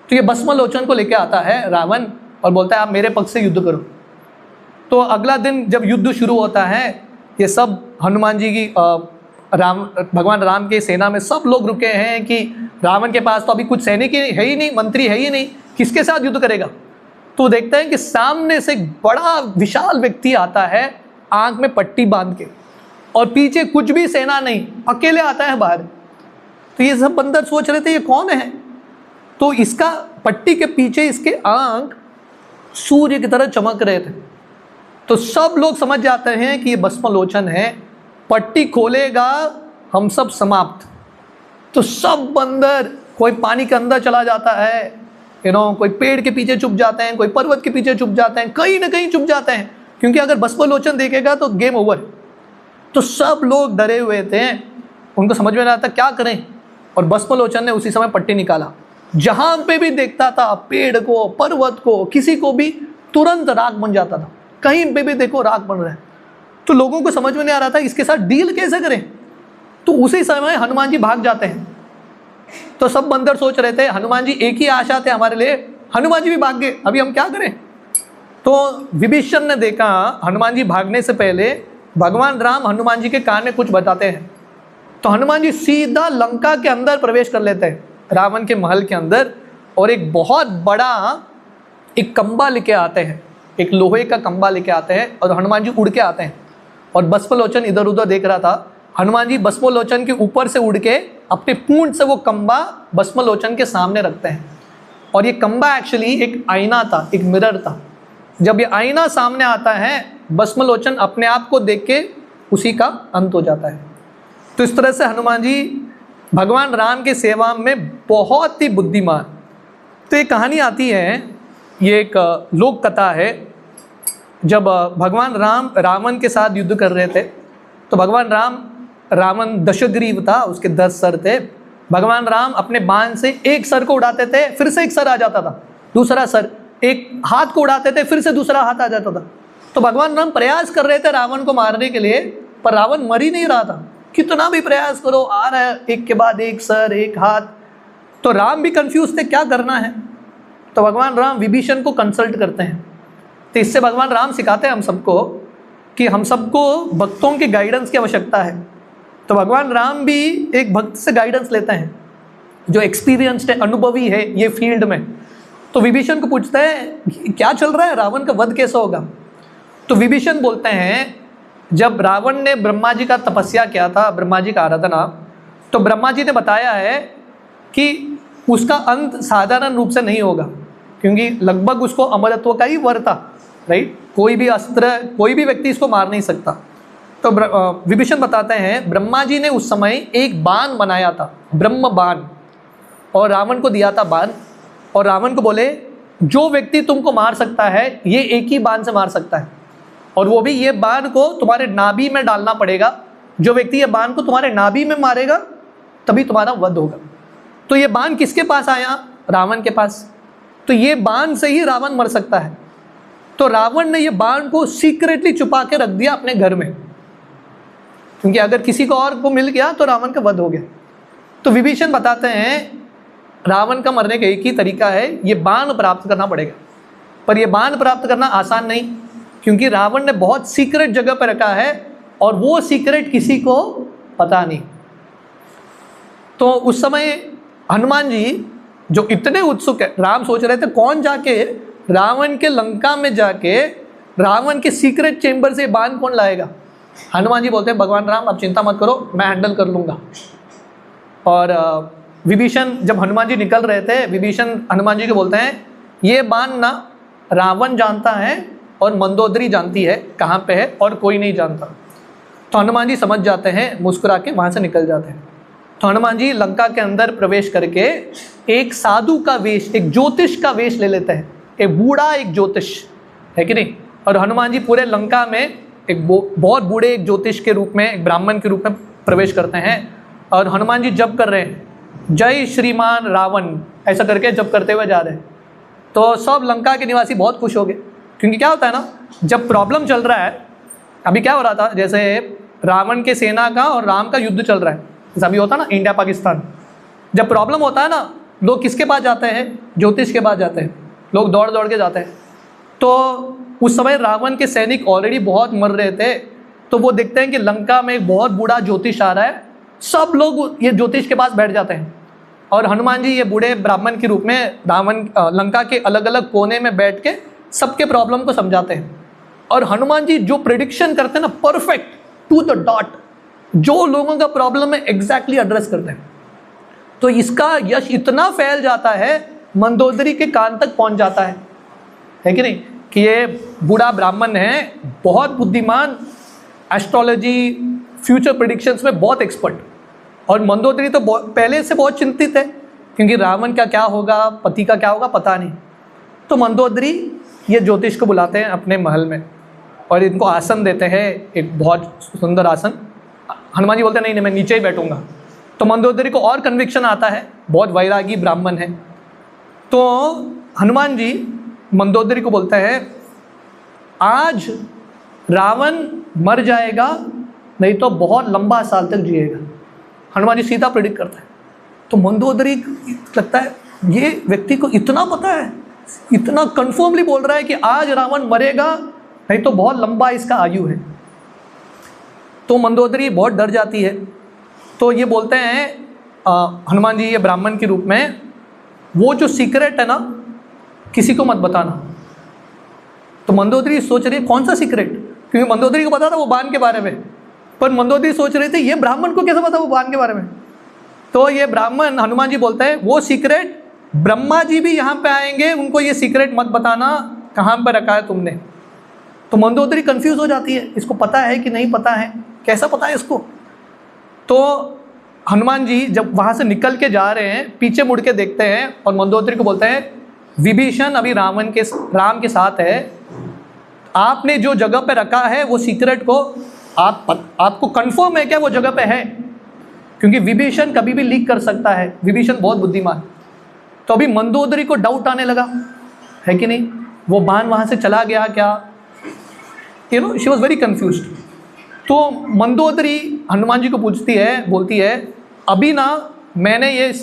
तो ये भस्मलोचन को लेके आता है रावण और बोलता है आप मेरे पक्ष से युद्ध करो। तो अगला दिन जब युद्ध शुरू होता है, ये सब हनुमान जी की भगवान राम के सेना में सब लोग रुके हैं कि रावण के पास तो अभी कुछ सैनिक है ही नहीं, मंत्री है ही नहीं, किसके साथ युद्ध करेगा। तो देखते हैं कि सामने से एक बड़ा विशाल व्यक्ति आता है, आंख में पट्टी बांध के, और पीछे कुछ भी सेना नहीं, अकेले आता है बाहर। तो ये सब बंदर सोच रहे थे ये कौन है। तो इसका पट्टी के पीछे इसके आंख सूर्य की तरह चमक रहे थे। तो सब लोग समझ जाते हैं कि ये भस्मलोचन है, पट्टी खोलेगा हम सब समाप्त। तो सब बंदर, कोई पानी के अंदर चला जाता है, कोई पेड़ के पीछे छुप जाते हैं, कोई पर्वत के पीछे छुप जाते हैं, कहीं ना कहीं छुप जाते हैं, क्योंकि अगर भस्मलोचन देखेगा तो गेम ओवर। तो सब लोग डरे हुए थे, उनको समझ में नहीं आता क्या करें। और भस्मलोचन ने उसी समय पट्टी निकाला, जहां पे भी देखता था पेड़ को, पर्वत को, किसी को भी, तुरंत राख बन जाता था। कहीं पे भी देखो राख बन रहा है। तो लोगों को समझ में नहीं आ रहा था इसके साथ डील कैसे करें। तो उसी समय हनुमान जी भाग जाते हैं। तो सब बंदर सोच रहे थे हनुमान जी एक ही आशा थे हमारे लिए, हनुमान जी भी भाग गए, अभी हम क्या करें। तो विभीषण ने देखा हनुमान जी भागने से पहले भगवान राम हनुमान जी के कान में कुछ बताते हैं। तो हनुमान जी सीधा लंका के अंदर प्रवेश कर लेते हैं, रावण के महल के अंदर, और एक बहुत बड़ा एक कंबा लेके आते हैं, एक लोहे का कंबा लेके आते हैं, और हनुमान जी उड़ के आते हैं। और भस्मलोचन इधर उधर देख रहा था। हनुमान जी भस्मलोचन के ऊपर से उड़ के अपने पूंछ से वो कंबा भस्मलोचन के सामने रखते हैं। और ये कंबा एक्चुअली एक आईना था, एक मिरर था। जब ये आईना सामने आता है, भस्मलोचन अपने आप को देख के उसी का अंत हो जाता है। तो इस तरह से हनुमान जी भगवान राम के सेवा में बहुत ही बुद्धिमान। तो ये कहानी आती है, ये एक लोक कथा है। जब भगवान राम रावण के साथ युद्ध कर रहे थे, तो भगवान राम, रावण दशग्रीव था, उसके 10 सर थे। भगवान राम अपने बाण से एक सर को उड़ाते थे, फिर से एक सर आ जाता था, दूसरा सर, एक हाथ को उड़ाते थे, फिर से दूसरा हाथ आ जाता था। तो भगवान राम प्रयास कर रहे थे रावण को मारने के लिए, पर रावण मर ही नहीं रहा था। कितना भी प्रयास करो, आ रहा है एक के बाद एक सर, एक हाथ। तो राम भी कंफ्यूज थे क्या करना है। तो भगवान राम विभीषण को कंसल्ट करते हैं। तो इससे भगवान राम सिखाते हैं हम सबको कि हम सबको भक्तों की गाइडेंस की आवश्यकता है। तो भगवान राम भी एक भक्त से गाइडेंस लेते हैं जो एक्सपीरियंस्ड है, अनुभवी है ये फील्ड में। तो विभीषण को पूछते हैं क्या चल रहा है, रावण का वध कैसा होगा। तो विभीषण बोलते हैं जब रावण ने ब्रह्मा जी का तपस्या किया था, ब्रह्मा जी का आराधना, तो ब्रह्मा जी ने बताया है कि उसका अंत साधारण रूप से नहीं होगा, क्योंकि लगभग उसको अमरत्व का ही वर था, राइट। कोई भी अस्त्र, कोई भी व्यक्ति इसको मार नहीं सकता। तो विभीषण बताते हैं ब्रह्मा जी ने उस समय एक बाण बनाया था, ब्रह्म बाण, और रावण को दिया था बाण, और रावण को बोले जो व्यक्ति तुमको मार सकता है ये एक ही बाण से मार सकता है, और वो भी ये बाण को तुम्हारे नाभि में डालना पड़ेगा। जो व्यक्ति ये बाण को तुम्हारे नाभि में मारेगा तभी तुम्हारा वध होगा। तो ये बाण किसके पास आया, रावण के पास। तो ये बाण से ही रावण मर सकता है। तो रावण ने ये बाण को सीक्रेटली छुपा के रख दिया अपने घर में, क्योंकि अगर किसी को और को मिल गया तो रावण का वध हो गया। तो विभीषण बताते हैं रावण का मरने का एक ही तरीका है, ये बाण प्राप्त करना पड़ेगा। पर ये बाण प्राप्त करना आसान नहीं, क्योंकि रावण ने बहुत सीक्रेट जगह पर रखा है और वो सीक्रेट किसी को पता नहीं। तो उस समय हनुमान जी जो इतने उत्सुक है, राम सोच रहे थे कौन जाके रावण के लंका में जाके रावण के सीक्रेट चेंबर से बाण कौन लाएगा। हनुमान जी बोलते हैं भगवान राम आप चिंता मत करो, मैं हैंडल कर लूँगा। और विभीषण जब हनुमान जी निकल रहे थे, विभीषण हनुमान जी को बोलते हैं ये बाण ना रावण जानता है और मंदोदरी जानती है कहाँ पे है, और कोई नहीं जानता। तो हनुमान जी समझ जाते हैं, मुस्कुरा के वहाँ से निकल जाते हैं। तो हनुमान जी लंका के अंदर प्रवेश करके एक साधु का वेश, एक ज्योतिष का वेश ले लेते हैं, एक बूढ़ा एक ज्योतिष है कि नहीं। और हनुमान जी पूरे लंका में एक बहुत बूढ़े एक ज्योतिष के रूप में, एक ब्राह्मण के रूप में प्रवेश करते हैं। और हनुमान जी जप कर रहे हैं, जय श्रीमान रावण ऐसा करके जप करते हुए जा रहे हैं। तो सब लंका के निवासी बहुत खुश हो गए, क्योंकि क्या होता है ना, जब प्रॉब्लम चल रहा है, अभी क्या हो रहा था, जैसे रावण के सेना का और राम का युद्ध चल रहा है, जैसा अभी होता है ना इंडिया पाकिस्तान, जब प्रॉब्लम होता है ना, लोग किसके पास जाते हैं, ज्योतिष के पास जाते हैं, लोग दौड़ दौड़ के जाते हैं। तो उस समय रावण के सैनिक ऑलरेडी बहुत मर रहे थे, तो वो देखते हैं कि लंका में एक बहुत बूढ़ा ज्योतिष आ रहा है, सब लोग ये ज्योतिष के पास बैठ जाते हैं। और हनुमान जी ये बूढ़े ब्राह्मण के रूप में रावण लंका के अलग अलग कोने में बैठ के सबके प्रॉब्लम को समझाते हैं। और हनुमान जी जो प्रिडिक्शन करते हैं ना, परफेक्ट टू द डॉट, जो लोगों का प्रॉब्लम है एग्जैक्टली एड्रेस करते हैं। तो इसका यश इतना फैल जाता है, मंदोदरी के कान तक पहुंच जाता है कि नहीं, कि ये बूढ़ा ब्राह्मण है, बहुत बुद्धिमान, एस्ट्रोलॉजी फ्यूचर प्रिडिक्शंस में बहुत एक्सपर्ट। और मंदोदरी तो पहले से बहुत चिंतित है, क्योंकि रावण का क्या होगा, पति का क्या होगा पता नहीं। तो मंदोदरी ये ज्योतिष को बुलाते हैं अपने महल में और इनको आसन देते हैं, एक बहुत सुंदर आसन। हनुमान जी बोलते हैं नहीं नहीं मैं नीचे ही बैठूंगा। तो मंदोदरी को और कन्विक्शन आता है, बहुत वैरागी ब्राह्मण है। तो हनुमान जी मंदोदरी को बोलते हैं आज रावण मर जाएगा, नहीं तो बहुत लंबा साल तक जिएगा। हनुमान जी सीधा प्रेडिक्ट करता है। तो मंदोदरी लगता है ये व्यक्ति को इतना पता है, इतना कन्फर्मली बोल रहा है कि आज रावण मरेगा, नहीं तो बहुत लंबा इसका आयु है। तो मंदोदरी बहुत डर जाती है। तो ये बोलते हैं हनुमान जी ये ब्राह्मण के रूप में, वो जो सीक्रेट है ना किसी को मत बताना। तो मंदोदरी सोच रही है कौन सा सीक्रेट, क्योंकि मंदोदरी को पता था वो बाण के बारे में, पर मंदोदरी सोच रही थी ये ब्राह्मण को कैसे पता वो बाण के बारे में। तो ये ब्राह्मण हनुमान जी बोलते हैं वो सीक्रेट ब्रह्मा जी भी यहाँ पे आएंगे, उनको ये सीक्रेट मत बताना, कहाँ पर रखा है तुमने। तो मंदोदरी कंफ्यूज हो जाती है, इसको पता है कि नहीं पता है, कैसा पता है इसको। तो हनुमान जी जब वहाँ से निकल के जा रहे हैं, पीछे मुड़ के देखते हैं और मंदोदरी को बोलते हैं विभीषण अभी राम के साथ है, आपने जो जगह पे रखा है वो सीक्रेट को आपको कंफर्म है क्या वो जगह पे है, क्योंकि विभीषण कभी भी लीक कर सकता है, विभीषण बहुत बुद्धिमान। तो अभी मंदोदरी को डाउट आने लगा है कि नहीं, वो बाण वहाँ से चला गया क्या, शी वॉज वेरी कन्फ्यूज्ड। तो मंदोदरी हनुमान जी को पूछती है, बोलती है अभी ना मैंने ये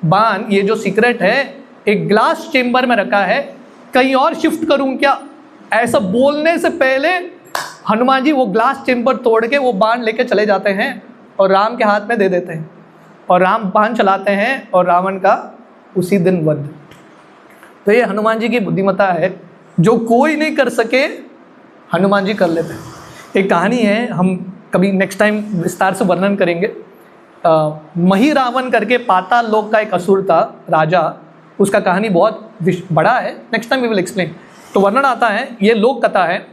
बाण, ये जो सीक्रेट है एक ग्लास चेम्बर में रखा है, कहीं और शिफ्ट करूं क्या। ऐसा बोलने से पहले हनुमान जी वो ग्लास चेम्बर तोड़ के वो बाण लेके चले जाते हैं और राम के हाथ में दे देते हैं, और राम बाण चलाते हैं और रावण का उसी दिन वध। तो ये हनुमान जी की बुद्धिमत्ता है, जो कोई नहीं कर सके हनुमान जी कर लेते हैं। एक कहानी है, हम कभी नेक्स्ट टाइम विस्तार से वर्णन करेंगे। मही रावण करके पाताल लोक का एक असुर था, राजा, उसका कहानी बहुत बड़ा है, next time we will explain. तो वर्णन आता है, ये लोक कथा है,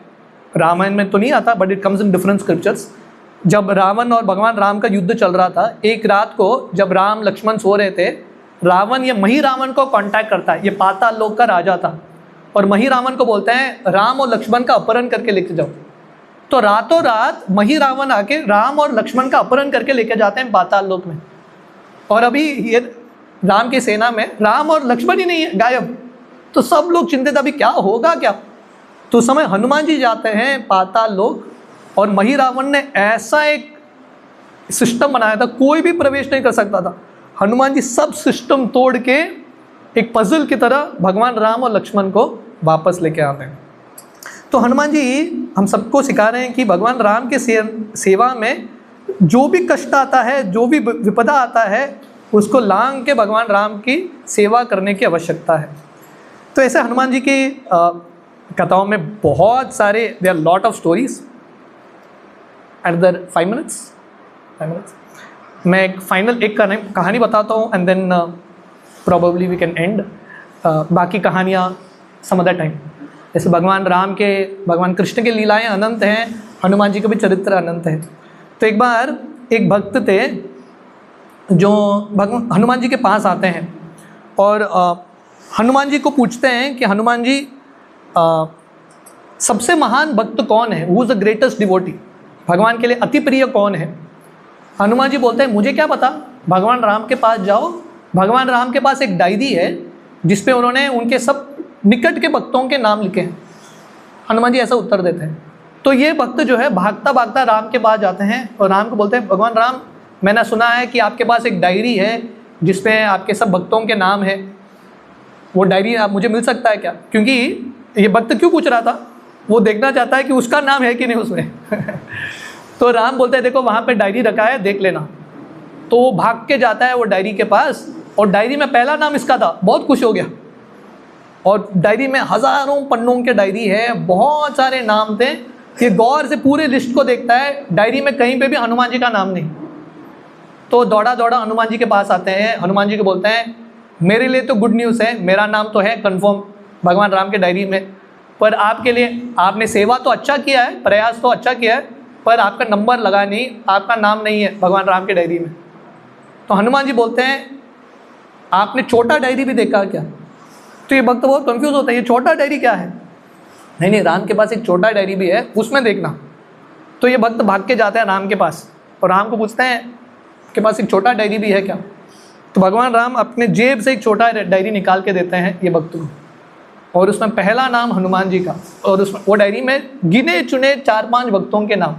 रामायण में तो नहीं आता, but it comes in different scriptures. जब रावण और भगवान राम का युद्ध चल रहा था, एक रात को जब राम लक्ष्मण सो रहे थे, रावण ये मही रावण को कांटेक्ट करता है। ये पाताल लोक का राजा था, और मही रावण को बोलते हैं राम और लक्ष्मण का अपहरण करके लेके जाओ। तो रातों रात मही रावण आके राम और लक्ष्मण का अपहरण करके लेके जाते हैं पाताल लोक में। और अभी ये राम की सेना में राम और लक्ष्मण ही नहीं है, गायब। तो सब लोग चिंतित, अभी क्या होगा क्या। तो उस समय हनुमान जी जाते हैं पाताल लोक, और मही रावण ने ऐसा एक सिस्टम बनाया था, कोई भी प्रवेश नहीं कर सकता था। हनुमान जी सब सिस्टम तोड़ के एक पजल की तरह भगवान राम और लक्ष्मण को वापस लेके आते हैं। तो हनुमान जी हम सबको सिखा रहे हैं कि भगवान राम के सेवा में जो भी कष्ट आता है, जो भी विपदा आता है, उसको लांग के भगवान राम की सेवा करने की आवश्यकता है। तो ऐसे हनुमान जी की कथाओं में बहुत सारे, there are lot of stories. Another 5 minutes? 5 minutes? मैं एक फाइनल एक कहानी बताता हूँ, and then probably we can end. बाकी कहानियाँ सम अदर टाइम। जैसे भगवान कृष्ण के लीलाएं अनंत हैं, हनुमान जी का भी चरित्र अनंत है। तो एक बार एक भक्त थे जो भगवान हनुमान जी के पास आते हैं, और हनुमान जी को पूछते हैं कि हनुमान जी सबसे महान भक्त कौन है, who is the greatest devotee, भगवान के लिए अति प्रिय कौन है। हनुमान जी बोलते हैं मुझे क्या पता, भगवान राम के पास जाओ। भगवान राम के पास एक डायरी है जिस पे उन्होंने उनके सब निकट के भक्तों के नाम लिखे हैं। हनुमान जी ऐसा उत्तर देते हैं। तो ये भक्त जो है भागता भागता राम के पास जाते हैं, और राम को बोलते हैं भगवान राम, मैंने सुना है कि आपके पास एक डायरी है जिसपे आपके सब भक्तों के नाम है, वो डायरी आप मुझे मिल सकता है क्या। क्योंकि ये भक्त क्यों पूछ रहा था, वो देखना चाहता है कि उसका नाम है कि नहीं उसमें। तो राम बोलते हैं देखो वहाँ पे डायरी रखा है, देख लेना। तो वो भाग के जाता है वो डायरी के पास, और डायरी में पहला नाम इसका था, बहुत खुश हो गया। और डायरी में हज़ारों पन्नों के डायरी है, बहुत सारे नाम थे। ये गौर से पूरे लिस्ट को देखता है, डायरी में कहीं पे भी हनुमान जी का नाम नहीं। तो दौड़ा दौड़ा हनुमान जी के पास आते हैं, हनुमान जी को बोलते हैं मेरे लिए तो गुड न्यूज़ है, मेरा नाम तो है कन्फर्म भगवान राम के डायरी में, पर आपके लिए, आपने सेवा तो अच्छा किया है, प्रयास तो अच्छा किया है, पर आपका नंबर लगा नहीं, आपका नाम नहीं है भगवान राम के डायरी में। तो हनुमान जी बोलते हैं आपने छोटा डायरी भी देखा क्या। तो ये भक्त बहुत कंफ्यूज होता है, ये छोटा डायरी क्या है। नहीं, राम के पास एक छोटा डायरी भी है, उसमें देखना। तो ये भक्त भाग के जाते हैं राम के पास, और राम को पूछते हैं आपके पास एक छोटा डायरी भी है क्या। तो भगवान राम अपने जेब से एक छोटा डायरी निकाल के देते हैं ये भक्त को, और उसमें पहला नाम हनुमान जी का, और उसमें वो डायरी में गिने चुने 4-5 भक्तों के नाम।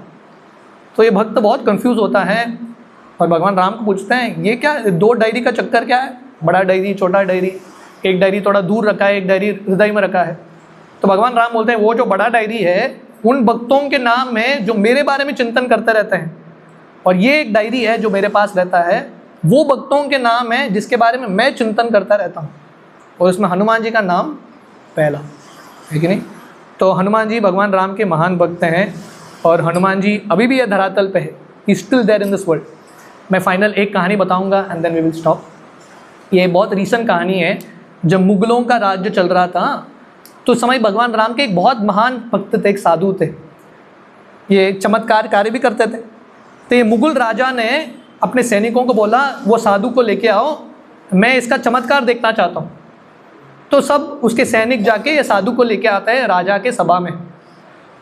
तो ये भक्त बहुत कंफ्यूज होता है, और भगवान राम को पूछते हैं ये क्या, 2 डायरी का चक्कर क्या है, बड़ा डायरी छोटा डायरी, एक डायरी थोड़ा दूर रखा है, एक डायरी हृदय में रखा है। तो भगवान राम बोलते हैं वो जो बड़ा डायरी है उन भक्तों के नाम में जो मेरे बारे में चिंतन करते रहते हैं, और ये एक डायरी है जो मेरे पास रहता है, वो भक्तों के नाम है जिसके बारे में मैं चिंतन करता रहता हूँ, और उसमें हनुमान जी का नाम पहला है कि नहीं। तो हनुमान जी भगवान राम के महान भक्त हैं, और हनुमान जी अभी भी यह धरातल पे है, he still there in this world. मैं फाइनल एक कहानी बताऊंगा and then we will stop. ये बहुत रीसेंट कहानी है, जब मुगलों का राज्य चल रहा था तो समय भगवान राम के एक बहुत महान भक्त थे, एक साधु थे, ये चमत्कार कार्य भी करते थे। तो ये मुगल राजा ने अपने सैनिकों को बोला वो साधु को लेके आओ, मैं इसका चमत्कार देखना चाहता हूँ। तो सब उसके सैनिक जाके ये साधु को लेके आते हैं राजा के सभा में,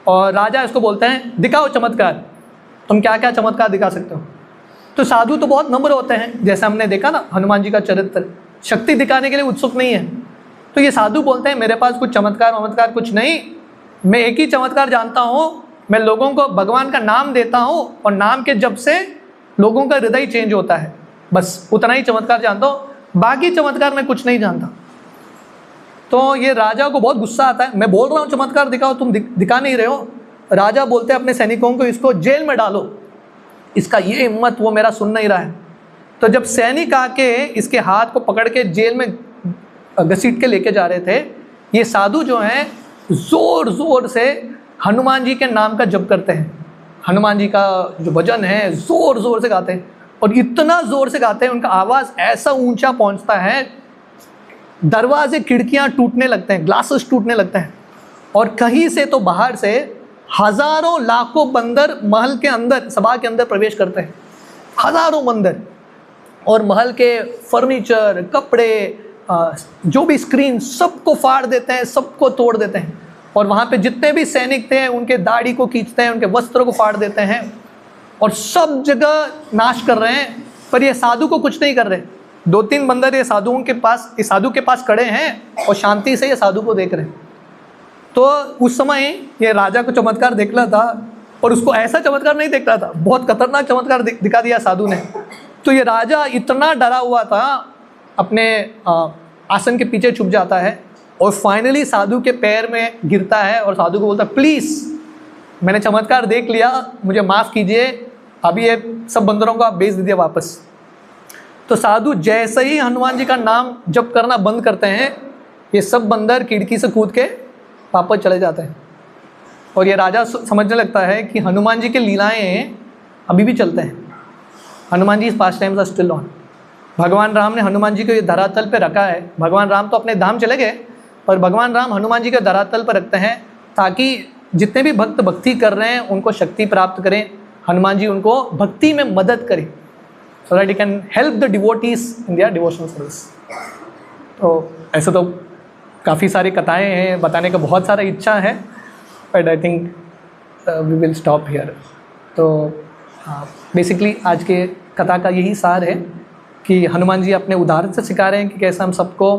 और राजा इसको बोलते हैं दिखाओ चमत्कार, तुम क्या क्या चमत्कार दिखा सकते हो। तो साधु तो बहुत नम्र होते हैं, जैसे हमने देखा ना हनुमान जी का चरित्र, शक्ति दिखाने के लिए उत्सुक नहीं है। तो ये साधु बोलते हैं मेरे पास कुछ चमत्कार कुछ नहीं, मैं एक ही चमत्कार जानता हूँ, मैं लोगों को भगवान का नाम देता हूँ, और नाम के जब से लोगों का हृदय चेंज होता है, बस उतना ही चमत्कार जानता हूँ, बाकी चमत्कार मैं कुछ नहीं जानता। तो ये राजा को बहुत गुस्सा आता है, मैं बोल रहा हूँ चमत्कार दिखाओ, तुम दिखा नहीं रहे हो। राजा बोलते हैं अपने सैनिकों को इसको जेल में डालो, इसका ये हिम्मत वो मेरा सुन नहीं रहा है। तो जब सैनिक आके इसके हाथ को पकड़ के जेल में घसीट के लेके जा रहे थे, ये साधु जो हैं जोर जोर से हनुमान जी के नाम का जप करते हैं। हनुमान जी का जो भजन है जोर जोर से गाते हैं, और इतना जोर से गाते हैं उनका आवाज़ ऐसा ऊंचा पहुंचता है, दरवाजे खिड़कियां टूटने लगते हैं, ग्लासेस टूटने लगते हैं। और कहीं से तो बाहर से हजारों लाखों बंदर महल के अंदर, सभा के अंदर प्रवेश करते हैं, हजारों बंदर, और महल के फर्नीचर, कपड़े, जो भी स्क्रीन, सबको फाड़ देते हैं, सबको तोड़ देते हैं। और वहाँ पे जितने भी सैनिक थे उनके दाढ़ी को खींचते हैं, उनके वस्त्रों को फाड़ देते हैं, और सब जगह नाश कर रहे हैं। पर ये साधु को कुछ नहीं कर रहे। 2-3 बंदर ये साधु के पास खड़े हैं और शांति से ये साधु को देख रहे हैं। तो उस समय ये राजा को चमत्कार देख रहा था, और उसको ऐसा चमत्कार नहीं देख रहा था, बहुत खतरनाक चमत्कार दिखा दिया साधु ने। तो ये राजा इतना डरा हुआ था, अपने आसन के पीछे छुप जाता है, और फाइनली साधु के पैर में गिरता है और साधु को बोलता है, प्लीज़ मैंने चमत्कार देख लिया, मुझे माफ़ कीजिए, अभी ये सब बंदरों को आप भेज दीजिए वापस। तो साधु जैसे ही हनुमान जी का नाम जप करना बंद करते हैं, ये सब बंदर खिड़की से कूद के वापस चले जाते हैं। और ये राजा समझने लगता है कि हनुमान जी के लीलाएं अभी भी चलते हैं। Hanuman ji past times are still on. भगवान राम ने हनुमान जी को ये धरातल पे रखा है। भगवान राम तो अपने धाम चले गए, पर भगवान राम हनुमान जी के धरातल पर रखते हैं ताकि जितने भी भक्त भक्ति कर रहे हैं उनको शक्ति प्राप्त करें, हनुमान जी उनको भक्ति में मदद करें, so that you can help the devotees in their devotional service. तो ऐसे तो काफ़ी सारी कथाएं हैं, बताने का बहुत सारा इच्छा है, but I think we will stop here. तो बेसिकली आज के कथा का यही सार है कि हनुमान जी अपने उदाहरण से सिखा रहे हैं कि कैसे हम सबको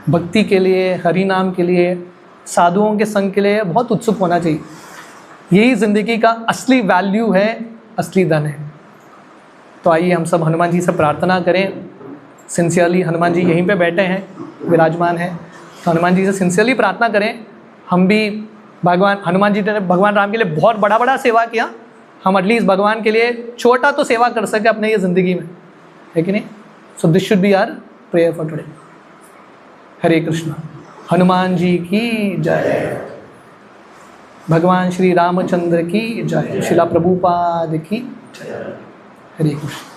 भक्ति के लिए, हरि नाम के लिए, साधुओं के संग के लिए बहुत उत्सुक होना चाहिए। यही ज़िंदगी का असली वैल्यू है, असली धन है। तो आइए हम सब हनुमान जी से प्रार्थना करें सिंसियरली। हनुमान जी यहीं पे बैठे हैं, विराजमान हैं, तो हनुमान जी से सिंसियरली प्रार्थना करें। हम भी भगवान हनुमान जी ने भगवान राम के लिए बहुत बड़ा सेवा किया, हम एटलीस्ट भगवान के लिए छोटा तो सेवा कर सके अपने ये ज़िंदगी में, है कि नहीं? So this should be our prayer for today. Hare Krishna. Hanuman ji की जय, भगवान श्री रामचंद्र की जय, शिला प्रभुपाद की जय। हरे कृष्ण।